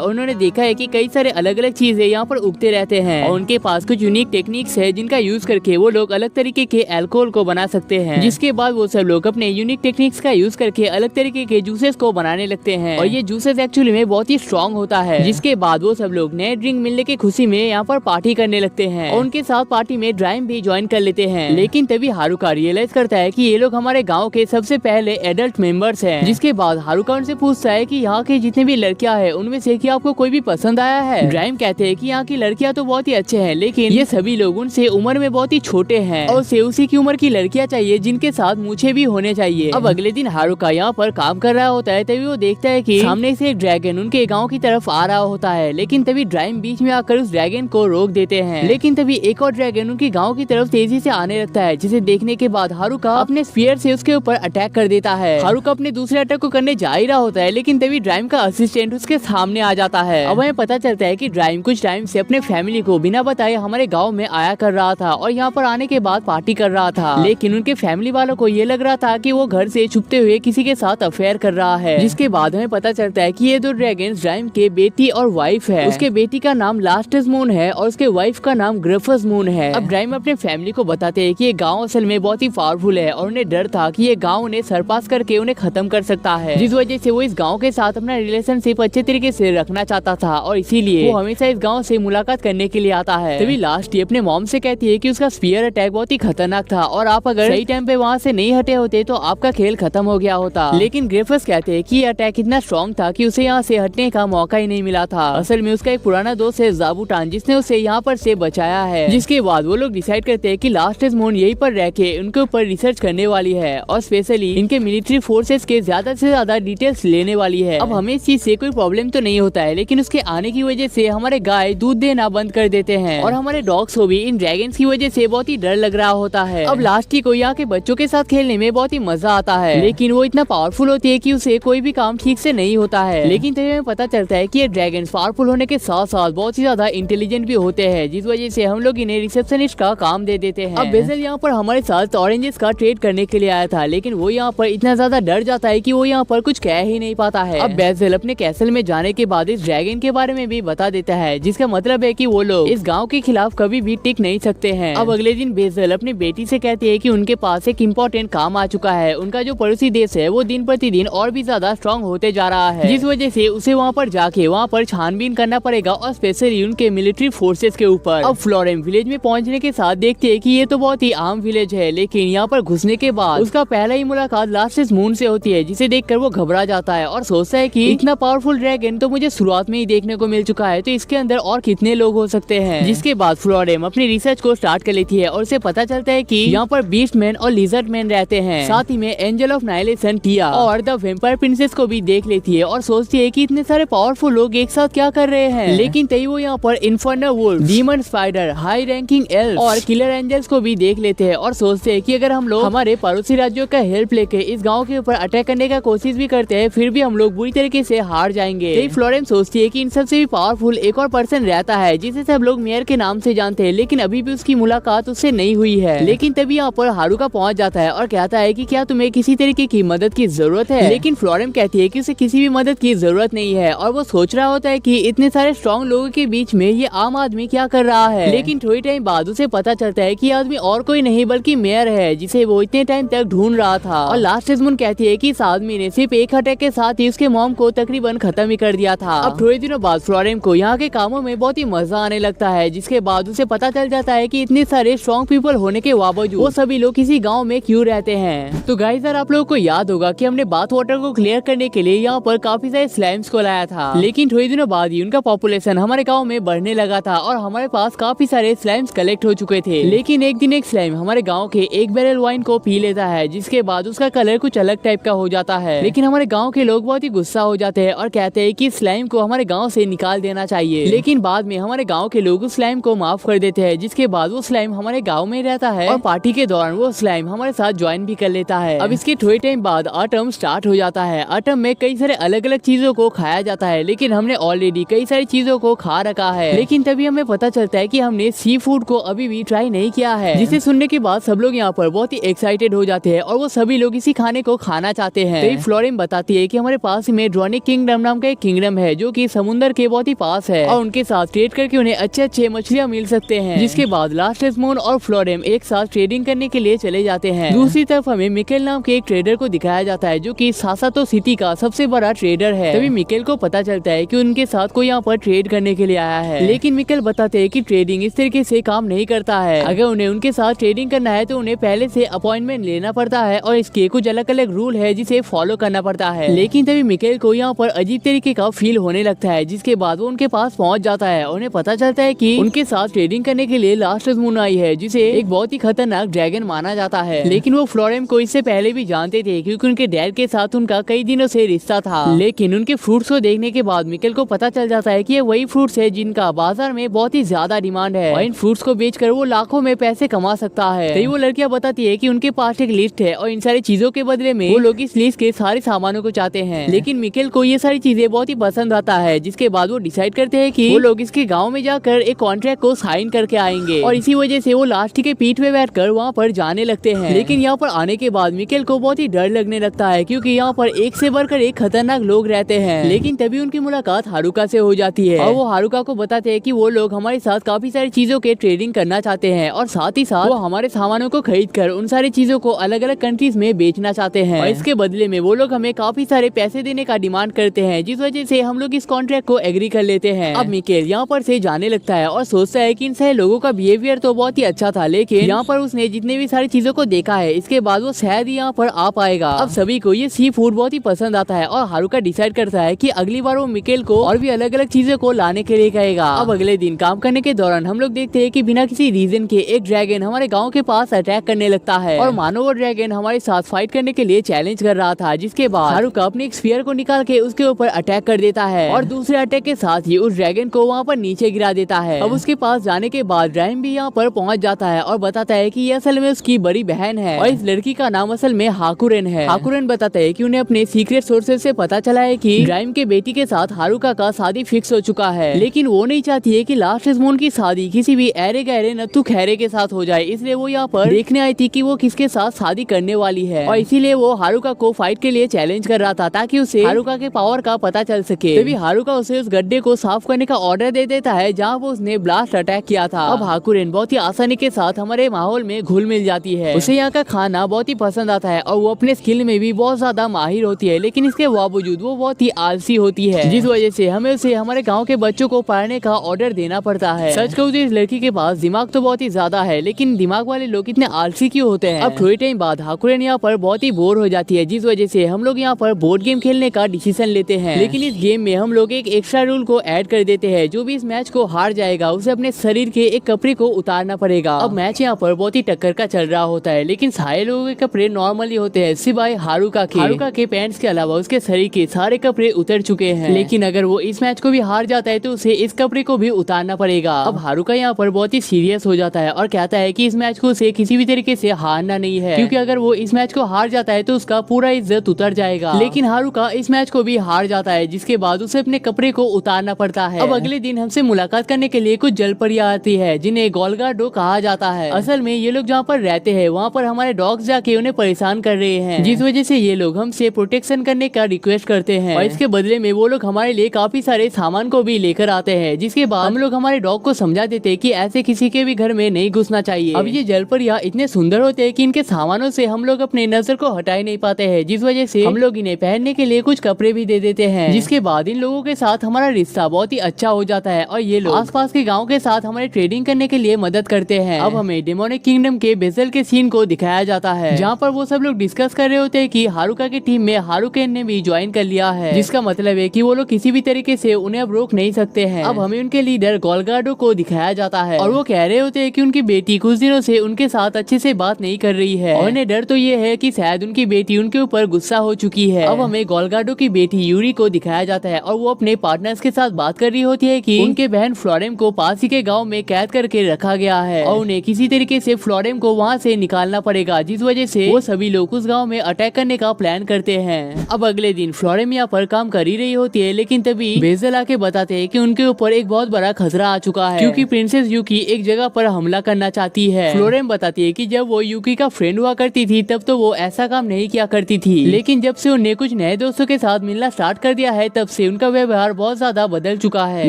और उन्होंने देखा है कि कई सारे अलग अलग चीजें यहाँ पर उगते रहते हैं और उनके पास कुछ यूनिक टेक्निक्स है जिनका यूज करके वो लोग अलग तरीके के अल्कोहल को बना सकते हैं। जिसके बाद वो सब लोग अपने यूनिक टेक्निक्स का यूज करके अलग तरीके के जूसेस को बनाने लगते हैं और ये जूसेस एक्चुअली में बहुत ही स्ट्रॉन्ग होता है। जिसके बाद वो सब लोग नए ड्रिंक मिलने की खुशी में यहाँ पर पार्टी करने लगते हैं और उनके साथ पार्टी में ड्राइम भी ज्वाइन कर लेते हैं। लेकिन तभी हारुका रियलाइज करता है कि ये लोग हमारे गाँव के सबसे पहले एडल्ट मेंबर्स हैं। जिसके बाद हारुका उनसे पूछता है कि यहाँ के जितने भी लड़कियां हैं उनमें से क्या आपको कोई भी पसंद आया है। ड्राइम कहते हैं कि यहाँ की लड़कियां तो बहुत ही अच्छे हैं, लेकिन ये सभी लोग उनसे उम्र में बहुत ही छोटे हैं और उसे उसी की उम्र की लड़कियां चाहिए जिनके साथ मूछें भी होने चाहिए। अब अगले दिन हारुका यहाँ पर काम कर रहा होता है, तभी वो देखता है कि सामने से एक ड्रैगन उनके गाँव की तरफ आ रहा होता है। लेकिन तभी ड्राइम बीच में आकर उस ड्रैगन को रोक देते हैं। लेकिन तभी एक और ड्रैगन उनके गाँव की तरफ तेजी से आने लगता है, जिसे देखने के बाद हारुका अपने स्फीयर से उसके ऊपर अटैक कर देता है। हारुका अपने दूसरे अटैक को करने जा ही रहा होता है, लेकिन तभी ड्राइम का असिस्टेंट उसके सामने आ जाता है। अब हमें पता चलता है कि ड्राइम कुछ टाइम से अपने फैमिली को बिना बताए हमारे गांव में आया कर रहा था और यहाँ पर आने के बाद पार्टी कर रहा था। लेकिन उनके फैमिली वालों को ये लग रहा था कि वो घर से छुपते हुए किसी के साथ अफेयर कर रहा है। जिसके बाद हमें पता चलता है कि ये 2 ड्रैगन्स ड्राइम के बेटी और वाइफ है। उसके बेटी का नाम लास्टस मून है और उसके वाइफ का नाम ग्रफस मून है। अब ड्राइम अपने फैमिली को बताते हैं कि ये गाँव असल में बहुत ही पावरफुल है और उन्हें डर था कि ये गाँव उन्हें सरपास करके उन्हें खत्म कर सकता है, जिस वजह से वो इस गाँव के साथ अपना रिलेशनशिप अच्छे तरीके से रखना चाहता था और इसीलिए वो हमेशा इस गांव से मुलाकात करने के लिए आता है। तभी लास्ट अपने मॉम से कहती है कि उसका स्पीयर अटैक बहुत ही खतरनाक था और आप अगर सही टाइम पे वहाँ से नहीं हटे होते तो आपका खेल खत्म हो गया होता। लेकिन ग्रेफस कहते हैं कि ये अटैक इतना स्ट्रॉन्ग था कि उसे यहाँ से हटने का मौका ही नहीं मिला था। असल में उसका एक पुराना दोस्त है ज़ाबुटान, जिसने उसे यहाँ पर से बचाया है। जिसके बाद वो लोग डिसाइड करते हैं कि लास्ट मून यहीं पर रह के उनके ऊपर रिसर्च करने वाली है और स्पेशली इनके मिलिट्री फोर्सेस के ज्यादा से ज्यादा डिटेल्स लेने वाली है। अब हमें इस चीज से कोई प्रॉब्लम तो नहीं होता है, लेकिन उसके आने की वजह से हमारे गाय दूध देना बंद कर देते हैं और हमारे डॉग्स को भी इन ड्रैगन्स की वजह से बहुत ही डर लग रहा होता है। अब लास्ट को यहाँ के बच्चों के साथ खेलने में बहुत ही मजा आता है, लेकिन वो इतना पावरफुल होती है कि उसे कोई भी काम ठीक से नहीं होता है। लेकिन तभी हमें पता चलता है कि ये ड्रैगन्स पावरफुल होने के साथ साथ बहुत ही ज्यादा इंटेलिजेंट भी होते हैं, जिस वजह से हम लोग इन्हें रिसेप्शनिस्ट का काम दे देते हैं। अब बेजल यहाँ पर हमारे साथ ऑरेंजेस का ट्रेड करने के लिए आया था, लेकिन वो यहाँ पर इतना ज्यादा डर जाता है कि वो यहाँ पर कुछ कह ही नहीं पाता है। अब बेजल अपने कैसल में जाने के बाद इस ड्रैगन के बारे में भी बता देता है, जिसका मतलब है कि वो लोग इस गांव के खिलाफ कभी भी टिक नहीं सकते हैं। अब अगले दिन बेजल अपनी बेटी से कहती है कि उनके पास एक इम्पोर्टेंट काम आ चुका है। उनका जो पड़ोसी देश है वो दिन प्रतिदिन और भी ज्यादा स्ट्रॉन्ग होते जा रहा है, जिस वजह से उसे वहाँ पर जाके वहाँ पर छानबीन करना पड़ेगा और स्पेशली उनके मिलिट्री फोर्सेस के ऊपर। अब फ्लोरेम विलेज में पहुँचने के साथ देखते है कि ये तो बहुत ही आम विलेज है, लेकिन यहाँ पर घुसने के बाद उसका पहला ही मुलाकात लास्टस मून से होती है, जिसे देखकर वो घबरा जाता है और सोचता है कि इतना पावरफुल ड्रैगन तो मुझे शुरुआत में ही देखने को मिल चुका है, तो इसके अंदर और कितने लोग हो सकते हैं। जिसके बाद फ्लोरेम अपनी रिसर्च को स्टार्ट कर लेती है और उसे पता चलता है कि यहाँ पर बीस्ट मैन और लिजर्ड मैन रहते हैं। साथ ही में एंजल ऑफ नाइलेशन टिया और द वेम्पायर प्रिंसेस को भी देख लेती है और सोचती है कि इतने सारे पावरफुल लोग एक साथ क्या कर रहे हैं। लेकिन तभी वो यहाँ पर infernal wolf, demon spider, high ranking elf और किलर एंजल्स को भी देख लेते हैं और सोचते हैं कि अगर हम लोग हमारे पड़ोसी राज्यों का हेल्प लेके इस गांव के ऊपर अटैक करने का कोशिश भी करते हैं, फिर भी हम लोग बुरी तरीके से हार जाएंगे। तो फ्लोरेम सोचती है कि इन सबसे भी पावरफुल एक और पर्सन रहता है जिसे सब लोग मेयर के नाम से जानते हैं, लेकिन अभी भी उसकी मुलाकात उससे नहीं हुई है। लेकिन तभी यहाँ पर हारुका पहुँच जाता है और कहता है कि क्या तुम्हें किसी तरीके की मदद की जरूरत है। लेकिन फ्लोरेम कहती है कि उसे किसी भी मदद की जरूरत नहीं है और वो सोच रहा होता है कि इतने सारे स्ट्रॉन्ग लोगों के बीच में ये आम आदमी क्या कर रहा है। लेकिन थोड़ी टाइम बाद उसे पता चलता है कि आदमी और कोई नहीं बल्कि मेयर है जिसे वो इतने टाइम तक ढूंढ रहा था। और लास्ट डेज़मोंड कहती है कि इस आदमी ने सिर्फ एक अटैक के साथ ही उसके मॉम को तकरीबन खत्म ही कर दिया था। अब थोड़े दिनों बाद फ्लोरेम को यहाँ के कामों में बहुत ही मजा आने लगता है, जिसके बाद उसे पता चल जाता है कि इतने सारे स्ट्रॉन्ग पीपल होने के बावजूद वो सभी लोग किसी गाँव में क्यों रहते हैं। तो गाइस यार, आप लोगों को याद होगा कि हमने बाथ वाटर को क्लियर करने के लिए यहाँ पर काफी सारे स्लाइम्स को लाया था, लेकिन थोड़े दिनों बाद ही उनका पॉपुलेशन हमारे गाँव में बढ़ने लगा था और हमारे पास काफी सारे स्लाइम्स कलेक्ट हो चुके थे। लेकिन एक दिन एक स्लाइम हमारे गाँव के एक बैरल वाइन को पी लेता है, जिसके बाद उसका कलर कुछ अलग टाइप का हो जाता है। लेकिन हमारे गाँव के लोग बहुत ही गुस्सा हो जाते हैं और कहते हैं कि स्लाइम को हमारे गाँव से निकाल देना चाहिए। लेकिन बाद में हमारे गाँव के लोग उस स्लाइम को माफ कर देते हैं, जिसके बाद वो स्लाइम हमारे गाँव में रहता है और पार्टी के दौरान वो स्लाइम हमारे साथ ज्वाइन भी कर लेता है। अब इसके थोड़े टाइम बाद ऑटम स्टार्ट हो जाता है। ऑटम में कई सारे अलग अलग चीजों को खाया जाता है, लेकिन हमने ऑलरेडी कई सारी चीजों को खा रखा है। लेकिन तभी हमें पता चलता है कि हमने सी फूड को अभी भी ट्राई नहीं किया है, जिसे सुनने के बाद सब लोग यहाँ पर बहुत ही एक्साइटेड हो जाते हैं और वो सभी लोग इसी खाने को खाना चाहते हैं। तो फ्लोरेम बताती है कि हमारे पास में ड्रोनिक किंगडम नाम का एक किंगडम है जो कि समुद्र के बहुत ही पास है और उनके साथ ट्रेड करके उन्हें अच्छे अच्छे मछलियाँ मिल सकते हैं। जिसके बाद लास्ट डेज़मोंड और फ्लोरेम एक साथ ट्रेडिंग करने के लिए चले जाते हैं। दूसरी तरफ हमें मिकेल नाम के एक ट्रेडर को दिखाया जाता है जो कि सासातो सिटी का सबसे बड़ा ट्रेडर है। तभी मिकेल को पता चलता है कि उनके साथ कोई यहाँ पर ट्रेड करने के लिए आया है, लेकिन मिकेल बताते हैं कि ट्रेडिंग इस तरीके से काम नहीं करता है। अगर उन्हें उनके साथ ट्रेडिंग करना है तो उन्हें पहले से अपॉइंटमेंट लेना पड़ता है और इसके कुछ अलग अलग रूल है जिसे फॉलो करना पड़ता है। लेकिन तभी मिकेल को यहाँ पर अजीब तरीके का फील होने लगता है, जिसके बाद वो उनके पास पहुँच जाता है। उन्हें पता चलता है कि उनके साथ ट्रेडिंग करने के लिए लास्ट डेज़मोंड आई है, जिसे एक बहुत ही खतरनाक ड्रैगन माना जाता है। लेकिन वो फ्लोरेम को इससे पहले भी जानते थे क्योंकि उनके डैड के साथ उनका कई दिनों से रिश्ता था। लेकिन उनके फ्रूट्स को देखने के बाद मिकेल को पता चल जाता है कि ये वही फ्रूट्स है जिनका बाजार में बहुत ही ज्यादा डिमांड है और इन फ्रूट्स को बेचकर वो लाखों में पैसे कमा सकता है। तो वो लड़कियां बताती है कि उनके पास एक लिस्ट है और इन सारी चीजों के बदले में वो लोग इस लिस्ट के सारे सामानों को चाहते हैं। लेकिन मिकेल को ये सारी चीजें बहुत ही पसंद आता है, जिसके बाद वो डिसाइड करते हैं कि वो लोग इसके गाँव में जाकर एक कॉन्ट्रैक्ट को साइन करके आएंगे और इसी वजह से वो लास्ट के पीठ पे बैठकर वहाँ पर जाने लगते हैं। लेकिन यहाँ पर आने के बाद मिकेल को बहुत ही डर लगने लगता है क्योंकि यहाँ पर एक से बढ़कर एक खतरनाक लोग रहते हैं। लेकिन तभी उनकी मुलाकात हारुका से हो जाती है और वो हारुका को बताते हैं कि वो लोग हमारे साथ काफी सारी चीजों के ट्रेडिंग करना चाहते हैं और साथ ही साथ वो हमारे सामानों को खरीद कर उन सारी चीजों को अलग अलग कंट्रीज में बेचना चाहते हैं और इसके बदले में वो लोग हमें काफी सारे पैसे देने का डिमांड करते हैं, जिस वजह से हम लोग इस कॉन्ट्रैक्ट को एग्री कर लेते हैं। अब मिकेल यहाँ पर से जाने लगता है और सोचता है कि इन सारे लोगों का बिहेवियर तो बहुत ही अच्छा था, लेकिन यहाँ पर उसने जितने भी सारी चीजों को देखा है इसके बाद वो शायद यहाँ पर आ पाएगा। अब सभी को ये सी फूड बहुत ही पसंद आता है और हारुका डिसाइड करता है कि अगली बार वो मिकेल को और भी अलग अलग चीजों को लाने के लिए कहेगा। अब अगले दिन काम करने के दौरान हम लोग देखते हैं कि बिना किसी रीजन के एक ड्रैगन हमारे गाँव के पास अटैक करने लगता है और मानो वो ड्रैगन हमारे साथ फाइट करने के लिए चैलेंज कर रहा था, जिसके बाद हारुका अपने एक स्फीयर को निकाल के उसके ऊपर अटैक कर देता है और दूसरे अटैक के साथ ही उस ड्रैगन को वहाँ पर नीचे गिरा देता है। अब उसके पास जाने के बाद राइम भी यहाँ पर पहुँच जाता है और बताता है कि ये असल में उसकी बड़ी बहन है और इस लड़की का नाम असल में हाकुरेन है। हाकुरेन बताता है कि उन्हें अपने सीक्रेट सोर्सेज से पता चला है कि राइम के बेटी के साथ हारुका का शादी फिक्स हो चुका है, लेकिन वो नहीं चाहती है कि लास्ट डेज़मोंड की शादी किसी भी ऐरे गहरे नत्थु खैरे के साथ हो जाए, इसलिए वो यहाँ पर देखने आई थी कि वो किसके साथ शादी करने वाली है और इसीलिए वो हारुका को फाइट के लिए चैलेंज कर रहा था ताकि उसे हारुका के पावर का पता चल सके। तभी हारुका उसे उस गड्ढे को साफ करने का ऑर्डर दे देता है जहाँ वो उसने ब्लास्ट अटैक किया था। अब हाकुरेन बहुत ही आसानी के साथ हमारे माहौल में घुल मिल जाती है। उसे यहाँ का खाना बहुत ही पसंद आता है और वो अपने स्किल में भी बहुत ज्यादा माहिर होती है, लेकिन इसके बावजूद वो बहुत ही आलसी होती है, जिस वजह से हमें उसे हमारे गाँव के बच्चों को पढ़ने का ऑर्डर देना पड़ता है। सच कहूँ तो इस लड़की के पास दिमाग तो बहुत ही ज्यादा है, लेकिन दिमाग वाले लोग इतने आलसी क्यों होते हैं। अब थोड़ी टाइम बाद हाकुरेन यहाँ पर बहुत ही बोर हो जाती है, जिस वजह से हम लोग यहाँ पर बोर्ड गेम खेलने का डिसीजन लेते हैं। लेकिन इस गेम में हम लोग एक एक्स्ट्रा रूल को ऐड कर देते हैं, जो भी इस मैच को हार जाएगा उसे अपने शरीर के एक कपड़े को उतारना पड़ेगा। अब मैच यहाँ पर बहुत ही टक्कर का चल रहा होता है, लेकिन सारे लोगों के कपड़े नॉर्मली होते हैं सिवाय हारुका के पैंट्स के अलावा उसके शरीर के सारे कपड़े उतर चुके हैं। लेकिन अगर वो इस मैच को भी हार जाता है तो उसे इस कपड़े को भी उतारना पड़ेगा। अब हारुका यहाँ पर बहुत ही सीरियस हो जाता है और कहता है कि इस मैच को उसे किसी भी तरीके से हारना नहीं है, क्योंकि अगर वो इस मैच को हार जाता है तो उसका पूरा इज्जत उतर जाएगा। लेकिन लेकिन हारुका इस मैच को भी हार जाता है, जिसके बाद उसे अपने कपड़े को उतारना पड़ता है। अब अगले दिन हमसे मुलाकात करने के लिए कुछ जलपरियां आती है जिन्हें गोलगाडो कहा जाता है। असल में ये लोग जहाँ पर रहते हैं वहाँ पर हमारे डॉग्स जाके उन्हें परेशान कर रहे हैं, जिस वजह से ये लोग हमसे प्रोटेक्शन करने का रिक्वेस्ट करते हैं और इसके बदले में वो लोग हमारे लिए काफी सारे सामान को भी लेकर आते हैं। जिसके बाद हम लोग हमारे डॉग को समझा देते हैं कि ऐसे किसी के भी घर में नहीं घुसना चाहिए। अब ये जलपरियां इतने सुंदर होते हैं कि इनके सामानों से हम लोग अपने नजर को हटा ही नहीं पाते हैं, जिस वजह से हम लोग इन्हें पहनने के लिए कुछ कपड़े भी दे देते हैं। जिसके बाद इन लोगों के साथ हमारा रिश्ता बहुत ही अच्छा हो जाता है और ये लोग आसपास के गाँव के साथ हमारे ट्रेडिंग करने के लिए मदद करते हैं। अब हमें डेमोनिक किंगडम के बेजल के सीन को दिखाया जाता है, जहाँ पर वो सब लोग डिस्कस कर रहे होते हैं कि हारुका की टीम में हारुकेन ने भी ज्वाइन कर लिया है, जिसका मतलब है कि वो लोग किसी भी तरीके से उन्हें अब रोक नहीं सकते हैं। अब हमें उनके लीडर गोलगाडो को दिखाया जाता है और वो कह रहे होते हैं कि उनकी बेटी कुछ दिनों से उनके साथ अच्छे से बात नहीं कर रही है और उन्हें डर तो ये है कि शायद उनकी बेटी उनके ऊपर गुस्सा हो चुकी है। अब हमें गोलगाडो की बेटी यूरी को दिखाया जाता है और वो अपने पार्टनर्स के साथ बात कर रही होती है कि उनके बहन फ्लोरेम को पास ही के गाँव में कैद करके रखा गया है और उन्हें किसी तरीके से फ्लोरेम को वहाँ से निकालना पड़ेगा, जिस वजह से वो सभी लोग उस गांव में अटैक करने का प्लान करते हैं। अब अगले दिन फ्लोरेम यहाँ पर काम कर ही रही होती है, लेकिन तभी बेजल आके बताते हैं कि उनके ऊपर एक बहुत बड़ा खतरा आ चुका है, क्योंकि प्रिंसेस यूकी एक जगह पर हमला करना चाहती है। फ्लोरेम बताती है कि जब वो यूकी का फ्रेंड हुआ करती थी तब तो वो ऐसा काम नहीं किया करती थी, लेकिन जब से उन्हें कुछ नए दोस्तों के साथ मिलना स्टार्ट कर दिया है तब से उनका व्यवहार बहुत ज्यादा बदल चुका है।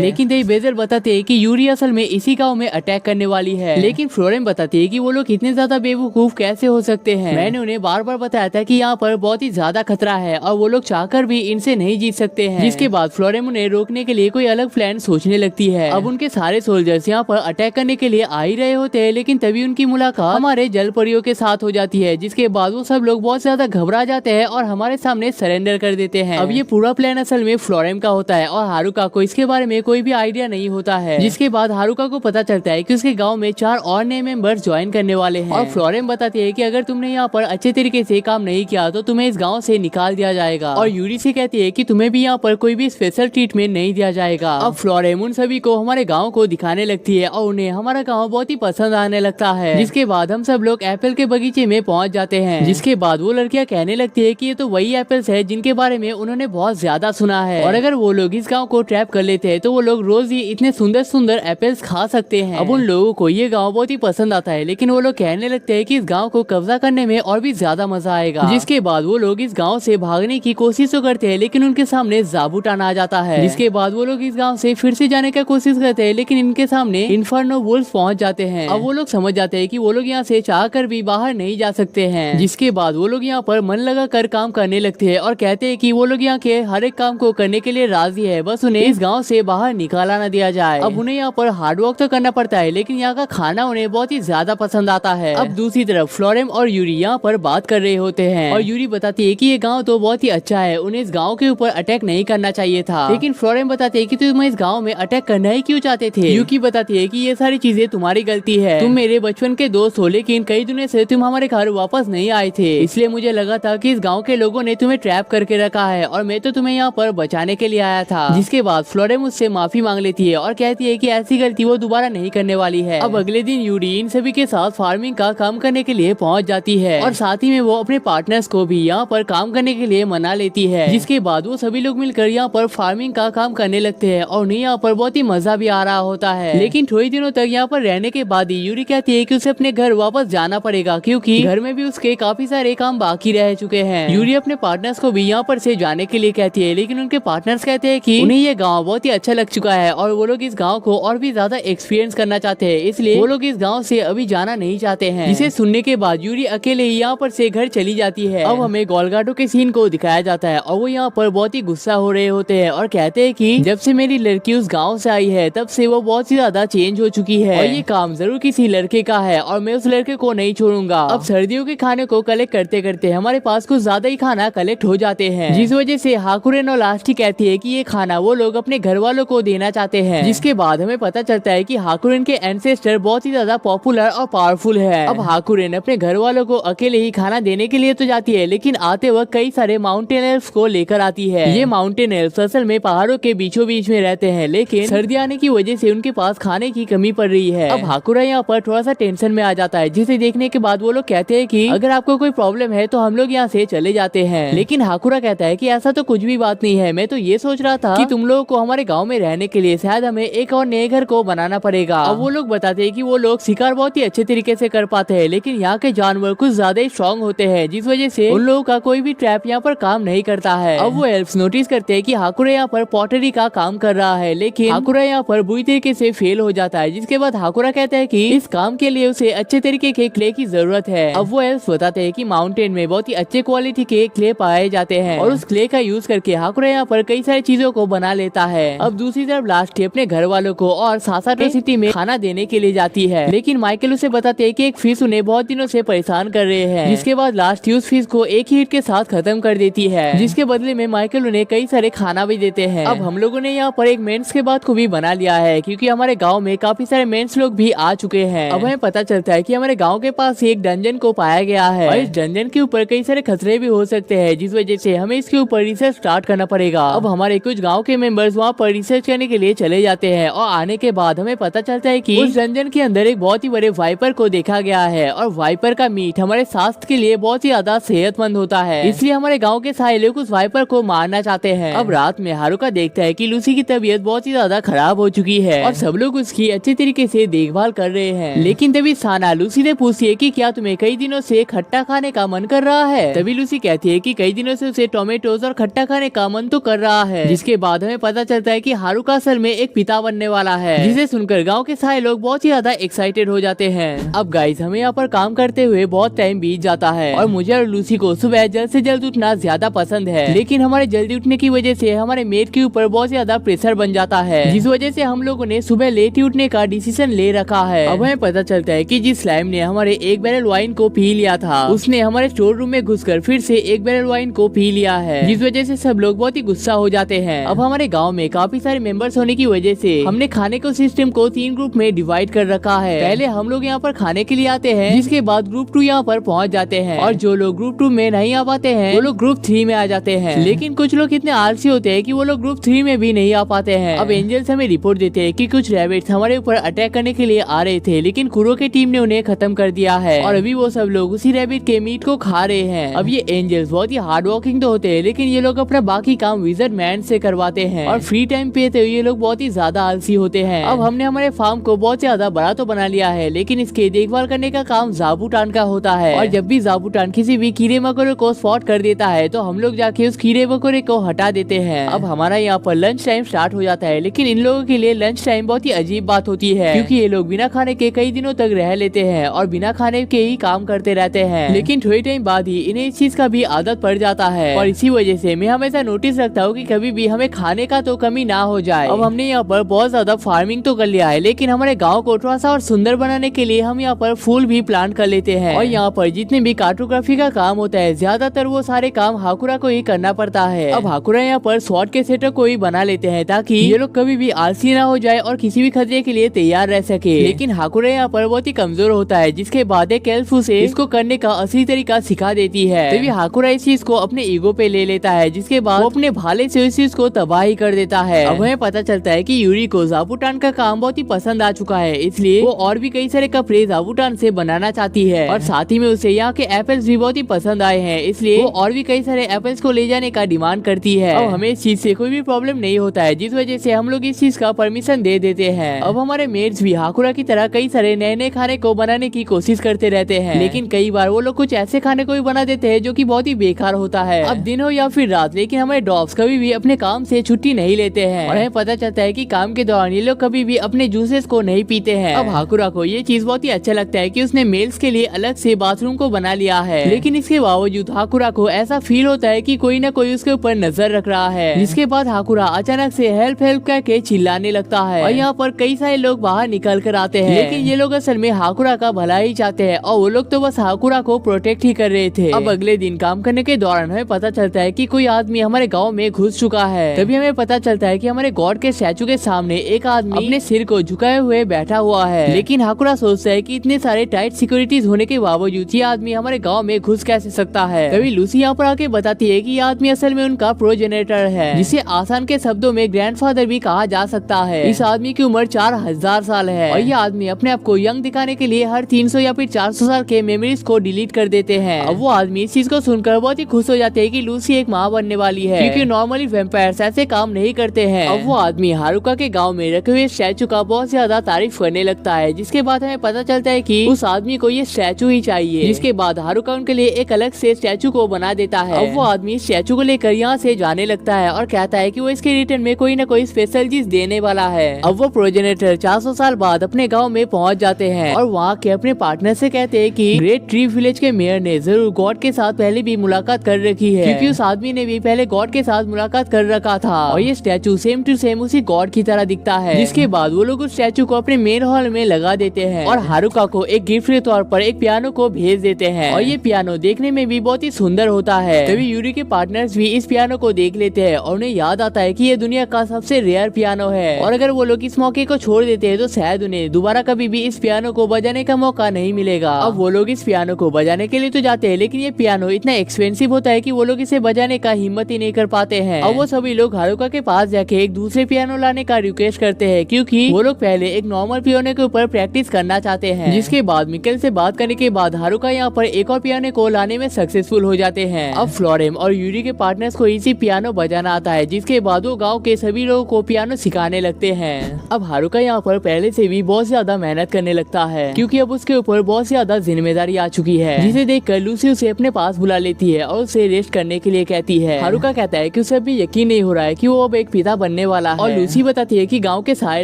लेकिन तभी बेजल बताते है कि यूरी असल में इसी गाँव में अटैक करने वाली है, लेकिन फ्लोरेम बताती है कि वो लोग इतने ज्यादा बेवकूफ कैसे हो सकते हैं। मैंने उन्हें बार बार बताया था कि यहाँ पर बहुत ही ज्यादा खतरा है और वो लोग चाहकर भी इनसे नहीं जीत सकते हैं। जिसके बाद फ्लोरेम उन्हें रोकने के लिए कोई अलग प्लान सोचने लगती है। अब उनके सारे सोल्जर्स यहाँ पर अटैक करने के लिए आ ही रहे होते हैं, लेकिन तभी उनकी मुलाकात हमारे जलपरियों के साथ हो जाती है, जिसके बाद वो सब लोग बहुत ज्यादा घबरा जाते हैं और हमारे सामने सरेंडर कर देते हैं। अब ये पूरा प्लान असल में फ्लोरेम का होता है और हारुका को इसके बारे में कोई भी आइडिया नहीं होता है। जिसके बाद हारुका को पता चलता है कि उसके गाँव में 4 और नए मेंबर्स ज्वाइन करने वाले हैं और फ्लोरेम बताती है कि अगर तुमने यहाँ पर अच्छे तरीके से काम नहीं किया तो तुम्हें इस गांव से निकाल दिया जाएगा और यूरी से कहती है कि तुम्हें भी यहाँ पर कोई भी स्पेशल ट्रीटमेंट नहीं दिया जाएगा। अब फ्लोरेम उन सभी को हमारे गांव को दिखाने लगती है और उन्हें हमारा गांव बहुत ही पसंद आने लगता है। जिसके बाद हम सब लोग एप्पल के बगीचे में पहुंच जाते हैं। जिसके बाद वो लड़कियां कहने लगती है कि ये तो वही एप्पल्स है जिनके बारे में उन्होंने बहुत ज्यादा सुना है और अगर वो लोग इस गाँव को ट्रैप कर लेते हैं तो वो लोग रोज ही इतने सुंदर सुंदर एप्पल्स खा सकते हैं। अब उन लोगों को ये गाँव बहुत ही पसंद आता है, लेकिन वो लोग कहने लगते हैं कि इस गाँव को कब्जा करने में और भी ज्यादा मजा आएगा। जिसके बाद वो लोग इस गांव से भागने की कोशिश तो करते हैं, लेकिन उनके सामने ज़ाबूटान आ जाता है। जिसके बाद वो लोग इस गांव से फिर से जाने का कोशिश करते हैं, लेकिन इनके सामने इन्फर्नो वुल्फ पहुंच जाते हैं। अब वो लोग समझ जाते हैं कि वो लोग यहाँ से चाहकर भी बाहर नहीं जा सकते हैं। जिसके बाद वो लोग यहाँ पर मन लगा कर काम करने लगते हैं और कहते हैं कि वो लोग यहाँ के हर एक काम को करने के लिए राजी है, बस उन्हें इस गाँव से बाहर निकाला न दिया जाए। अब उन्हें यहाँ पर हार्डवर्क तो करना पड़ता है, लेकिन यहाँ का खाना उन्हें बहुत ही ज्यादा पसंद आता है। अब दूसरी तरफ फ्लोरेम और यूरी यहाँ पर बात कर रहे होते हैं और यूरी बताती है कि ये गांव तो बहुत ही अच्छा है, उन्हें इस गांव के ऊपर अटैक नहीं करना चाहिए था। लेकिन फ्लोरेम बताती है कि तुम इस गांव में अटैक करना ही क्यों चाहते थे। यूकी बताती है कि ये सारी चीजें तुम्हारी गलती है, तुम मेरे बचपन के दोस्त हो, लेकिन कई दिनों से तुम हमारे घर वापस नहीं आए थे, इसलिए मुझे लगा था कि इस गाँव के लोगों ने तुम्हें ट्रैप करके रखा है और मैं तो तुम्हें यहाँ पर बचाने के लिए आया था। जिसके बाद फ्लोरेम उससे माफी मांग लेती है और कहती है कि ऐसी गलती वो दोबारा नहीं करने वाली है। अब अगले दिन यूरी इन सभी के साथ फार्मिंग का काम करने के लिए पहुँच जाती है और साथ ही में वो अपने पार्टनर्स को भी यहाँ पर काम करने के लिए मना लेती है। जिसके बाद वो सभी लोग मिलकर यहाँ पर फार्मिंग का काम करने लगते हैं और उन्हें यहाँ पर बहुत ही मजा भी आ रहा होता है। लेकिन थोड़ी दिनों तक यहाँ पर रहने के बाद ही यूरी कहती है कि उसे अपने घर वापस जाना पड़ेगा, क्योंकि घर में भी उसके काफी सारे काम बाकी रह चुके हैं। यूरी अपने पार्टनर्स को भी यहाँ पर से जाने के लिए कहती है, लेकिन उनके पार्टनर्स कहते हैं कि उन्हें ये गाँव बहुत ही अच्छा लग चुका है और वो लोग इस गाँव को और भी ज्यादा एक्सपीरियंस करना चाहते हैं, इसलिए वो लोग इस गाँव से अभी जाना नहीं चाहते हैं। जिसे सुनने के बाद यूरी अकेले ही यहाँ पर से घर चली जाती है। अब हमें गोलगाडो के सीन को दिखाया जाता है और वो यहाँ पर बहुत ही गुस्सा हो रहे होते हैं और कहते हैं कि जब से मेरी लड़की उस गांव से आई है तब से वो बहुत ही ज्यादा चेंज हो चुकी है और ये काम जरूर किसी लड़के का है और मैं उस लड़के को नहीं छोड़ूंगा। अब सर्दियों के खाने को कलेक्ट करते करते हमारे पास कुछ ज्यादा ही खाना कलेक्ट हो जाते हैं, जिस वजह से हाकुरेन और लास्टी कहती है कि ये खाना वो लोग अपने घर वालों को देना चाहते हैं। जिसके बाद हमें पता चलता है कि हाकुरेन के एंसेस्टर बहुत ही ज्यादा पॉपुलर और पावरफुल है। अब हाकुरेन अपने घर वालों को अकेले ही खाना देने के लिए तो जाती है, लेकिन आते वक्त कई सारे माउंटेन एल्फ्स को लेकर आती है। ये माउंटेन एल्फ्स असल में पहाड़ों के बीचों बीच में रहते हैं, लेकिन सर्दी आने की वजह से उनके पास खाने की कमी पड़ रही है। अब हाकुरा यहाँ पर थोड़ा सा टेंशन में आ जाता है, जिसे देखने के बाद वो लोग कहते हैं कि अगर आपको कोई प्रॉब्लम है तो हम लोग यहाँ से चले जाते हैं। लेकिन हाकुरा कहता है कि ऐसा तो कुछ भी बात नहीं है, मैं तो ये सोच रहा था कि तुम लोगों को हमारे गाँव में रहने के लिए शायद हमें एक और नए घर को बनाना पड़ेगा। अब वो लोग बताते हैं कि वो लोग शिकार बहुत ही अच्छे तरीके से कर पाते हैं, लेकिन यहाँ के जानवर कुछ ज्यादा ही स्ट्रॉन्ग होते हैं, जिस वजह से उन लोगों का कोई भी ट्रैप यहाँ पर काम नहीं करता है। अब वो एल्फ्स नोटिस करते हैं कि हाकुरा यहाँ पर पॉटरी का काम कर रहा है, लेकिन हाकुरा यहाँ पर बुरी तरीके से फेल हो जाता है, जिसके बाद हाकुरा कहता है कि इस काम के लिए उसे अच्छे तरीके के क्ले की जरूरत है। अब वो एल्फ्स बताते हैं कि माउंटेन में बहुत ही अच्छे क्वालिटी के क्ले पाए जाते हैं और उस क्ले का यूज करके हाकुरा यहाँ पर कई सारी चीजों को बना लेता है। अब दूसरी तरफ लास्ट अपने घर वालों को और सासाटो सिटी में खाना देने के लिए जाती है, लेकिन माइकल उसे बताते हैं कि एक फिश उन्हें बहुत दिनों से परेशान कर रहे हैं, जिसके बाद लास्ट उस फिश को एक ही हिट के साथ खत्म कर देती है, जिसके बदले में माइकल उन्हें कई सारे खाना भी देते हैं। अब हम लोगों ने यहाँ पर एक मेंस के बात को भी बना लिया है, क्योंकि हमारे गाँव में काफी सारे मेंस लोग भी आ चुके हैं। अब हमें पता चलता है कि हमारे गाँव के पास एक डंजन को पाया गया है और इस डंजन के ऊपर कई सारे खतरे भी हो सकते हैं, जिस वजह से हमें इसके ऊपर रिसर्च स्टार्ट करना पड़ेगा। अब हमारे कुछ गाँव के मेंबर्स वहाँ पर रिसर्च करने के लिए चले जाते हैं और आने के बाद हमें पता चलता है कि उस डंजन के अंदर एक बहुत ही बड़े वाइपर को देखा गया है और वाइपर का मीट हमारे स्वास्थ्य के लिए बहुत ही ज्यादा सेहतमंद होता है, इसलिए हमारे गांव के सारे लोग उस वाइपर को मारना चाहते हैं। अब रात में हारुका देखता है कि लूसी की तबीयत बहुत ही ज्यादा खराब हो चुकी है और सब लोग उसकी अच्छे तरीके से देखभाल कर रहे हैं, लेकिन तभी साना लूसी से पूछती है कि क्या तुम्हें कई दिनों से खट्टा खाने का मन कर रहा है। तभी लूसी कहती है कि कई दिनों से उसे टोमेटोज और खट्टा खाने का मन तो कर रहा है, जिसके बाद हमें पता चलता है कि हारुका असल में एक पिता बनने वाला है, जिसे सुनकर गांव के सारे लोग बहुत ही ज्यादा एक्साइटेड हो जाते हैं। अब गाइस हमें यहाँ पर काम करते हुए बहुत टाइम बीत जाता है और मुझे और लूसी को सुबह जल्द से जल्द उठना ज्यादा पसंद है, लेकिन हमारे जल्दी उठने की वजह से हमारे मेट के ऊपर बहुत ज्यादा प्रेशर बन जाता है, जिस वजह से हम लोगों ने सुबह लेट ही उठने का डिसीजन ले रखा है। अब हमें पता चलता है कि जिस स्लाइम ने हमारे एक बैरल वाइन को पी लिया था, उसने हमारे स्टोर रूम में घुसकर फिर से एक बैरल वाइन को पी लिया है, जिस वजह से सब लोग बहुत ही गुस्सा हो जाते हैं। अब हमारे गाँव में काफी सारे मेंबर्स होने की वजह से हमने खाने को सिस्टम को 3 ग्रुप में डिवाइड कर रखा है। पहले हम लोग यहाँ पर खाने के लिए आते हैं, जिसके बाद ग्रुप 2 यहाँ पर पहुँच जाते हैं और जो लोग ग्रुप 2 में नहीं आ पाते हैं वो लोग ग्रुप 3 में आ जाते हैं, लेकिन कुछ लोग इतने आलसी होते हैं कि वो लोग ग्रुप 3 में भी नहीं आ पाते हैं। अब एंजल्स हमें रिपोर्ट देते हैं कि कुछ रैबिट्स हमारे ऊपर अटैक करने के लिए आ रहे थे, लेकिन कुरो की टीम ने उन्हें खत्म कर दिया है और अभी वो सब लोग उसी रैबिट के मीट को खा रहे हैं। अब ये एंजल्स बहुत ही हार्ड वर्किंग तो होते हैं, लेकिन ये लोग अपना बाकी काम विजर्ड मैन से करवाते हैं और फ्री टाइम पे तो ये लोग बहुत ही ज्यादा आलसी होते हैं। अब हमने हमारे फार्म को बहुत ज्यादा बड़ा तो बना लिया है, लेकिन इसके देखभाल करने का काम जाबूटान का होता है और जब भी जाबूटान किसी भी कीड़े मकोड़े को स्पॉट कर देता है तो हम लोग जाके उस कीड़े मकोड़े को हटा देते हैं। अब हमारा यहाँ पर लंच टाइम स्टार्ट हो जाता है, लेकिन इन लोगों के लिए लंच टाइम बहुत ही अजीब बात होती है, क्योंकि ये लोग बिना खाने के कई दिनों तक रह लेते हैं और बिना खाने के ही काम करते रहते हैं, लेकिन थोड़ी टाइम बाद ही इन्हें इस चीज का भी आदत पड़ जाता है और इसी वजह से मैं हमेशा नोटिस रखता हूँ कि कभी भी हमें खाने का तो कमी ना हो जाए। अब हमने यहाँ पर बहुत ज्यादा फार्मिंग तो कर लिया है, लेकिन हमारे गाँव को थोड़ा सा और सुंदर बनाने के लिए हम यहाँ पर फूल भी प्लांट कर लेते हैं और यहाँ पर जितने भी कार्टोग्राफी का काम होता है ज्यादातर वो सारे काम हाकुरा को ही करना पड़ता है। अब हाकुरा यहाँ पर स्वॉर्ड के सेटअप को ही बना लेते हैं ताकि ये लोग कभी भी आलसी ना हो जाए और किसी भी खतरे के लिए तैयार रह सके, लेकिन हाकुरा यहाँ पर बहुत ही कमजोर होता है, जिसके बाद एक एल्फ उसे इसको करने का असली तरीका सिखा देती है। तभी हाकुरा इस चीज को अपने ईगो पे ले लेता है, जिसके बाद वो अपने भाले से इस चीज को तबाही कर देता है। अब हमें पता चलता है कि यूरी को जाबूटान का काम बहुत ही पसंद आ चुका है, इसलिए वो और भी कई सारे कपड़े जाबूटान से बनाना चाहती है और साथ ही में उसे यहाँ के एप्पल्स भी बहुत ही पसंद आए हैं, इसलिए वो और भी कई सारे एप्पल्स को ले जाने का डिमांड करती है। अब हमें इस चीज से कोई भी प्रॉब्लम नहीं होता है, जिस वजह से हम लोग इस चीज का परमिशन दे देते हैं। अब हमारे मेट्स भी हाकुरा की तरह कई सारे नए नए खाने को बनाने की कोशिश करते रहते हैं, लेकिन कई बार वो लोग कुछ ऐसे खाने को भी बना देते हैं जो कि बहुत ही बेकार होता है। अब दिन हो या फिर रात, लेकिन हमारे डॉग्स कभी भी अपने काम से छुट्टी नहीं लेते हैं और हमें पता चलता है कि काम के दौरान ये लोग कभी भी अपने जूसेस को नहीं पीते हैं। अब हाकुरा को ये चीज बहुत ही अच्छा लगता है कि उसने मेल्स के लिए अलग से बाथरूम को बना लिया है, लेकिन इसके बावजूद हाकुरा को ऐसा फील होता है कि कोई न कोई उसके ऊपर नजर रख रहा है, जिसके बाद हाकुरा अचानक से हेल्प हेल्प करके चिल्लाने लगता है और यहाँ पर कई सारे लोग बाहर निकल कर आते हैं, लेकिन ये लोग असल में हाकुरा का भला ही चाहते हैं और वो लोग तो बस हाकुरा को प्रोटेक्ट ही कर रहे थे। अब अगले दिन काम करने के दौरान हमें पता चलता है कि कोई आदमी हमारे गाँव में घुस चुका है। तभी हमें पता चलता है कि हमारे गॉड के स्टैचू के सामने एक आदमी अपने सिर को झुकाए हुए बैठा हुआ है, लेकिन हाकुरा सोचता है कि इतने सारे टाइट सिक्योरिटीज होने के बावजूद ये आदमी हमारे गाँव में घुस कैसे सकता है। तभी लूसी यहाँ पर आके बताती है कि ये आदमी असल में उनका प्रोजेनेटर है, जिसे आसान के शब्दों में ग्रैंडफादर भी कहा जा सकता है। इस आदमी की उम्र 4000 साल है और ये आदमी अपने आप को यंग दिखाने के लिए हर 300 या फिर 400 साल के मेमोरीज को डिलीट कर देते हैं। अब वो आदमी इस चीज को सुनकर बहुत ही खुश हो हो जाते हैं कि लूसी एक माँ बनने वाली है, क्योंकि नॉर्मली वैम्पायर्स ऐसे काम नहीं करते हैं। अब वो आदमी हारुका के गांव में रखे हुए स्टैचू का बहुत ज्यादा तारीफ करने लगता है, जिसके बाद हमें पता चलता है कि उस आदमी को ये स्टैचू ही चाहिए। जिसके बाद हारुका उनके लिए एक अलग से स्टैचू को बना देता है। अब वो आदमी स्टैचू को लेकर यहाँ से जाने लगता है और कहता है कि वो इसके रिटर्न में कोई न कोई स्पेशल चीज देने वाला है। अब वो प्रोजेनेटर 400 साल बाद अपने गाँव में पहुँच जाते हैं और वहाँ के अपने पार्टनर से कहते हैं कि ग्रेट ट्री विलेज के मेयर ने जरूर गॉड के साथ पहले भी मुलाकात कर रखी है, क्योंकि उस आदमी ने भी पहले गॉड के साथ मुलाकात कर रखा था और ये स्टैचू सेम टू सेम उसी गॉड की तरह दिखता है। जिसके बाद वो लोग उस स्टैचू को अपने मेन हॉल में लगा देते हैं और हारुका को एक गिफ्ट के तौर पर एक पियानो को भेज देते हैं और ये पियानो देखने में भी बहुत ही सुंदर होता है। तभी यूरी के पार्टनर्स भी इस पियानो को देख लेते हैं और उन्हें याद आता है कि ये दुनिया का सबसे रेयर पियानो है और अगर वो लोग इस मौके को छोड़ देते हैं तो शायद उन्हें दोबारा कभी भी इस पियानो को बजाने का मौका नहीं मिलेगा। अब वो लोग इस पियानो को बजाने के लिए तो जाते हैं, लेकिन ये पियानो इतना एक्सपेंसिव होता है कि वो लोग इसे बजाने का हिम्मत ही नहीं कर पाते हैं। अब वो सभी लोग हारुका के पास जाके एक दूसरे पियानो लाने का रिक्वेस्ट करते हैं, क्योंकि वो लोग पहले एक नॉर्मल पियानो के ऊपर प्रैक्टिस करना चाहते हैं। जिसके बाद मिकेल से बात करने के बाद हारुका यहाँ पर एक और पियानो को लाने में सक्सेसफुल हो जाते हैं। अब फ्लोरेम और यूरी के पार्टनर्स को इसी पियानो बजाना आता है, जिसके बाद वो गाँव के सभी लोगों को पियानो सिखाने लगते हैं। अब हारुका यहाँ पर पहले से भी बहुत ज्यादा मेहनत करने लगता है, क्योंकि अब उसके ऊपर बहुत ज्यादा जिम्मेदारी आ चुकी है, जिसे देखकर लूसी उसे अपने पास बुला लेती है और उसे रेस्ट करने के लिए कहती है। हारुका कहता है कि उसे अभी यकीन नहीं हो रहा है कि वो अब एक पिता बनने वाला है और लूसी बताती है कि गांव के सारे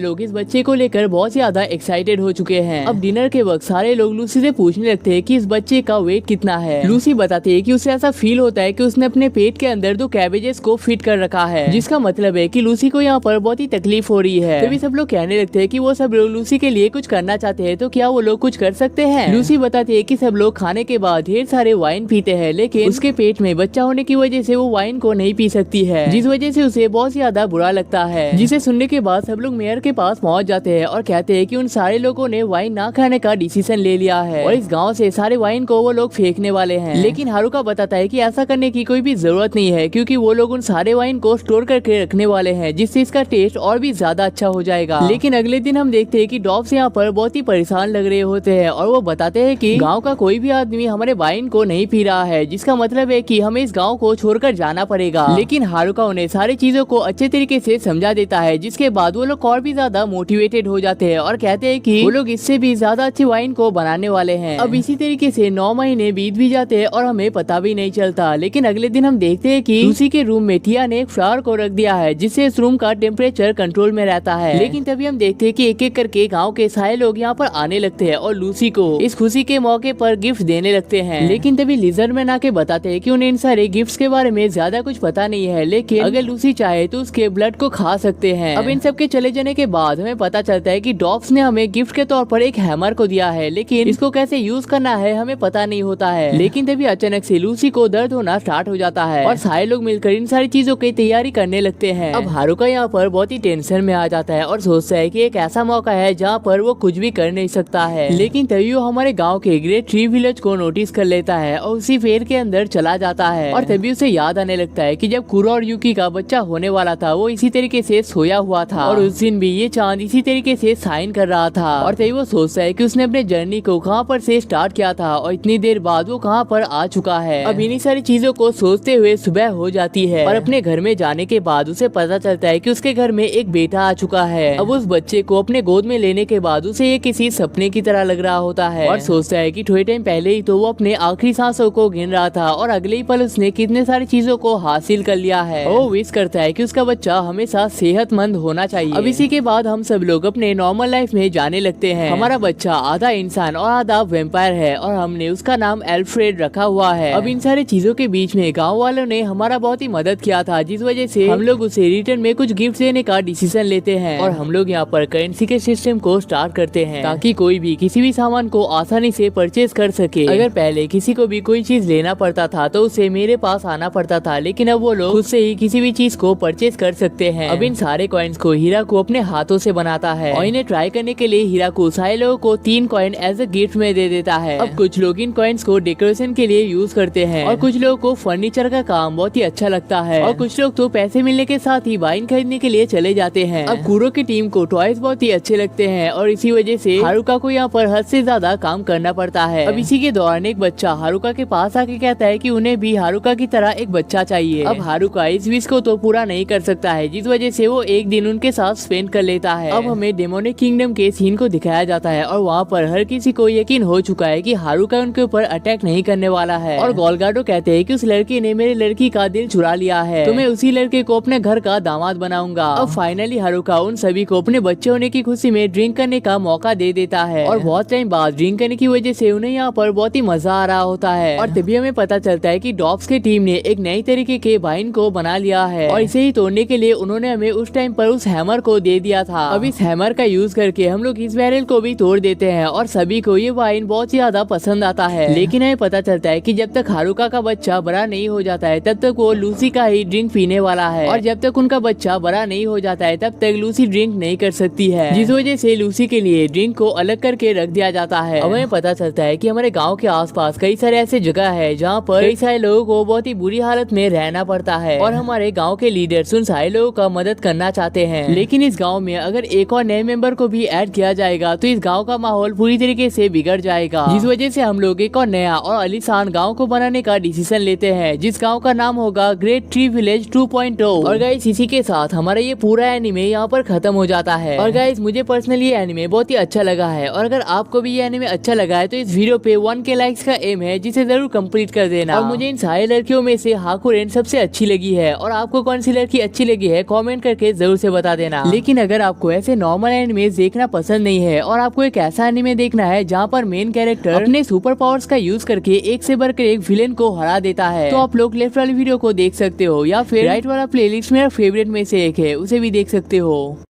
लोग इस बच्चे को लेकर बहुत ज्यादा एक्साइटेड हो चुके हैं। अब डिनर के वक्त सारे लोग लूसी से पूछने लगते हैं कि इस बच्चे का वेट कितना है। लूसी बताती है कि उसे ऐसा फील होता है कि उसने अपने पेट के अंदर 2 कैबेजेस को फिट कर रखा है, जिसका मतलब है कि लूसी को यहाँ पर बहुत ही तकलीफ हो रही है। तभी सब लोग कहने लगते हैं कि वो सब लोग लूसी के लिए कुछ करना चाहते हैं, तो क्या वो लोग कुछ कर सकते हैं। लूसी बताती है कि सब लोग खाने के बाद ढेर सारे वाइन पीते हैं, लेकिन उसके पेट में बच्चा होने की वजह से वो वाइन को नहीं पी सकती है, जिस वजह से उसे बहुत ज्यादा बुरा लगता है। जिसे सुनने के बाद सब लोग मेयर के पास पहुंच जाते हैं और कहते हैं कि उन सारे लोगों ने वाइन ना खाने का डिसीजन ले लिया है और इस गांव से सारे वाइन को वो लोग फेंकने वाले हैं। लेकिन हारुका बताता है कि ऐसा करने की कोई भी जरूरत नहीं है, क्योंकि वो लोग उन सारे वाइन को स्टोर करके रखने वाले हैं, जिससे इसका टेस्ट और भी ज्यादा अच्छा हो जाएगा। लेकिन अगले दिन हम देखते हैं कि डॉग्स यहाँ पर बहुत ही परेशान लग रहे होते हैं और वो बताते हैं कि गांव का कोई भी आदमी हमारे वाइन को नहीं पी रहा है, जिसका मतलब है कि हमें इस गांव को छोड़कर जाना पड़ेगा। लेकिन हारुका उन्हें सारी चीजों को अच्छे तरीके से समझा देता है, जिसके बाद वो लोग और भी ज्यादा मोटिवेटेड हो जाते हैं और कहते हैं कि वो लोग इससे भी ज्यादा अच्छी वाइन को बनाने वाले हैं। अब इसी तरीके से 9 महीने बीत भी जाते हैं और हमें पता भी नहीं चलता। लेकिन अगले दिन हम देखते हैं कि लूसी के रूम में टिया ने एक फ्लावर को रख दिया है, जिससे इस रूम का टेम्परेचर कंट्रोल में रहता है। लेकिन तभी हम देखते हैं कि एक एक करके गाँव के सारे लोग यहाँ पर आने लगते हैं और लूसी को इस खुशी के मौके पर गिफ्ट देने लगते हैं। लेकिन तभी लिजर्ड मैन आके बताते हैं कि उन्हें इन सारे गिफ्ट्स के बारे में ज्यादा कुछ पता नहीं है, लेकिन अगर लूसी चाहे तो उसके ब्लड को खा सकते हैं। अब इन सब के चले जाने के बाद हमें पता चलता है कि डॉब्स ने हमें गिफ्ट के तौर पर एक हैमर को दिया है, लेकिन इसको कैसे यूज करना है हमें पता नहीं होता है। लेकिन तभी अचानक से लूसी को दर्द होना स्टार्ट हो जाता है और सारे लोग मिलकर इन सारी चीजों की तैयारी करने लगते हैं। अब हारुका यहाँ पर बहुत ही टेंशन में आ जाता है और सोचता है कि एक ऐसा मौका है जहाँ पर वो कुछ भी कर नहीं सकता है। लेकिन तभी वो हमारे गाँव के ग्रेट ट्री विलेज को नोटिस कर लेता है और उसी फेयर के अंदर चला जाता है और तभी उसे याद आने लगता है कि जब कुरो और युकी का बच्चा होने वाला था वो इसी तरीके से सोया हुआ था और उस दिन भी ये चांद इसी तरीके से साइन कर रहा था। और तभी वो सोचता है कि उसने अपने जर्नी को कहाँ पर से स्टार्ट किया था और इतनी देर बाद वो कहाँ पर आ चुका है। अब इन्हीं सारी चीजों को सोचते हुए सुबह हो जाती है और अपने घर में जाने के बाद उसे पता चलता है कि उसके घर में एक बेटा आ चुका है। अब उस बच्चे को अपने गोद में लेने के बाद उसे ये किसी सपने की तरह लग रहा होता है और सोचता है कि थोड़े टाइम पहले ही तो वो अपने आखिरी सांसों को गिन रहा था और अगले ही पल उसने कितने सारी चीजों को हासिल कर लिया है। वो विश करता है कि उसका बच्चा हमेशा सेहतमंद होना चाहिए। अब इसी के बाद हम सब लोग अपने नॉर्मल लाइफ में जाने लगते हैं। हमारा बच्चा आधा इंसान और आधा वेम्पायर है और हमने उसका नाम एल्फ्रेड रखा हुआ है। अब इन सारी चीजों के बीच में गाँव वालों ने हमारा बहुत ही मदद किया था, जिस वजह से हम लोग उसे रिटर्न में कुछ गिफ्ट देने का डिसीजन लेते हैं और हम लोग यहाँ पर करेंसी के सिस्टम को स्टार्ट करते हैं ताकि कोई भी किसी भी सामान को आसानी से परचेज कर सके। अगर पहले किसी को भी कोई चीज लेना पड़ता था तो उसे मेरे पास आना पड़ता था, लेकिन अब वो लोग खुद से ही किसी भी चीज को परचेज कर सकते हैं। अब इन सारे कॉइन्स को हीराकू अपने हाथों से बनाता है और इन्हें ट्राई करने के लिए हीराकू सारे लोगों को 3 कॉइन एज अ गिफ्ट में दे देता है। अब कुछ लोग इन कॉइन्स को डेकोरेशन के लिए यूज करते हैं और कुछ लोगों को फर्नीचर का काम बहुत ही अच्छा लगता है और कुछ लोग तो पैसे मिलने के साथ ही वाइन खरीदने के लिए चले जाते हैं। अब कुरो की टीम को टॉयज बहुत ही अच्छे लगते हैं और इसी वजह से हारुका को यहाँ पर हद से ज्यादा काम करना पड़ता है। अब इसी के दौरान एक बच्चा हारुका के पास आके कहता है कि उन्हें भी हारुका की तरह एक बच्चा चाहिए। अब हारुका इस विश को तो पूरा नहीं कर सकता है, जिस वजह से वो एक दिन उनके साथ स्पेंड कर लेता है। अब हमें डेमोनिक किंगडम के सीन को दिखाया जाता है और वहाँ पर हर किसी को यकीन हो चुका है कि हारुका उनके ऊपर अटैक नहीं करने वाला है। और गोलगाडो कहते हैं कि उस लड़की ने मेरी लड़की का दिल चुरा लिया है, तो मैं उसी लड़के को अपने घर का दामाद बनाऊंगा। अब फाइनली हारुका उन सभी को अपने बच्चे होने की खुशी में ड्रिंक करने का मौका दे देता है और बहुत टाइम बाद ड्रिंक करने की वजह से उन्हें यहाँ पर बहुत ही मजा आ रहा होता है। और तभी हमें पता चलता है कि डॉप्स की टीम ने एक नई तरीके के वाइन को बना लिया है और इसे ही तोड़ने के लिए उन्होंने हमें उस टाइम पर उस हैमर को दे दिया था। अब इस हैमर का यूज करके हम लोग इस बैरल को भी तोड़ देते हैं और सभी को ये वाइन बहुत ज्यादा पसंद आता है। लेकिन हमें पता चलता है कि जब तक हारुका का बच्चा बड़ा नहीं हो जाता है तब तक वो लूसी का ही ड्रिंक पीने वाला है और जब तक उनका बच्चा बड़ा नहीं हो जाता है तब तक लूसी ड्रिंक नहीं कर सकती है, जिस वजह से लूसी के लिए ड्रिंक को अलग करके रख दिया जाता है। अब हमें पता चलता है कि हमारे गांव के आसपास कई सारे ऐसे जगह है जहाँ पर कई सारे लोगों को बहुत ही बुरी हालत में रहना पड़ता है और हमारे गाँव के लीडर उन सारे लोगों का मदद करना चाहते हैं। लेकिन इस गाँव में अगर एक और नए मेंबर को भी ऐड किया जाएगा तो इस गाँव का माहौल पूरी तरीके से बिगड़ जाएगा, जिस वजह से हम लोग एक और नया और आलीशान गाँव को बनाने का डिसीजन लेते हैं, जिस गाँव का नाम होगा ग्रेट ट्री विलेज 2.0। और गाइस इसी के साथ हमारा ये पूरा एनिमे यहाँ पर खत्म हो जाता है। और गाइस मुझे पर्सनली ये एनिमे बहुत ही अच्छा लगा है और अगर आपको भी ये एनिमे अच्छा लगा है तो इस वीडियो पे 1K लाइक्स का एम है, जिसे जरूर कंप्लीट कर देना। और मुझे इन सारी लड़कियों में से हाकुरेन सबसे अच्छी लगी है और आपको कौन सी लड़की अच्छी लगी है कमेंट करके जरूर से बता देना। लेकिन अगर आपको ऐसे नॉर्मल एनिमे देखना पसंद नहीं है और आपको एक ऐसा एनिमे देखना है जहाँ पर मेन कैरेक्टर अपने सुपर पावर्स का यूज करके एक से बढ़कर एक विलेन को हरा देता है, तो आप लोग लेफ्ट वाली वीडियो को देख सकते हो या फिर राइट वाला प्लेलिस्ट मेरा फेवरेट में से एक है, उसे भी देख सकते हो।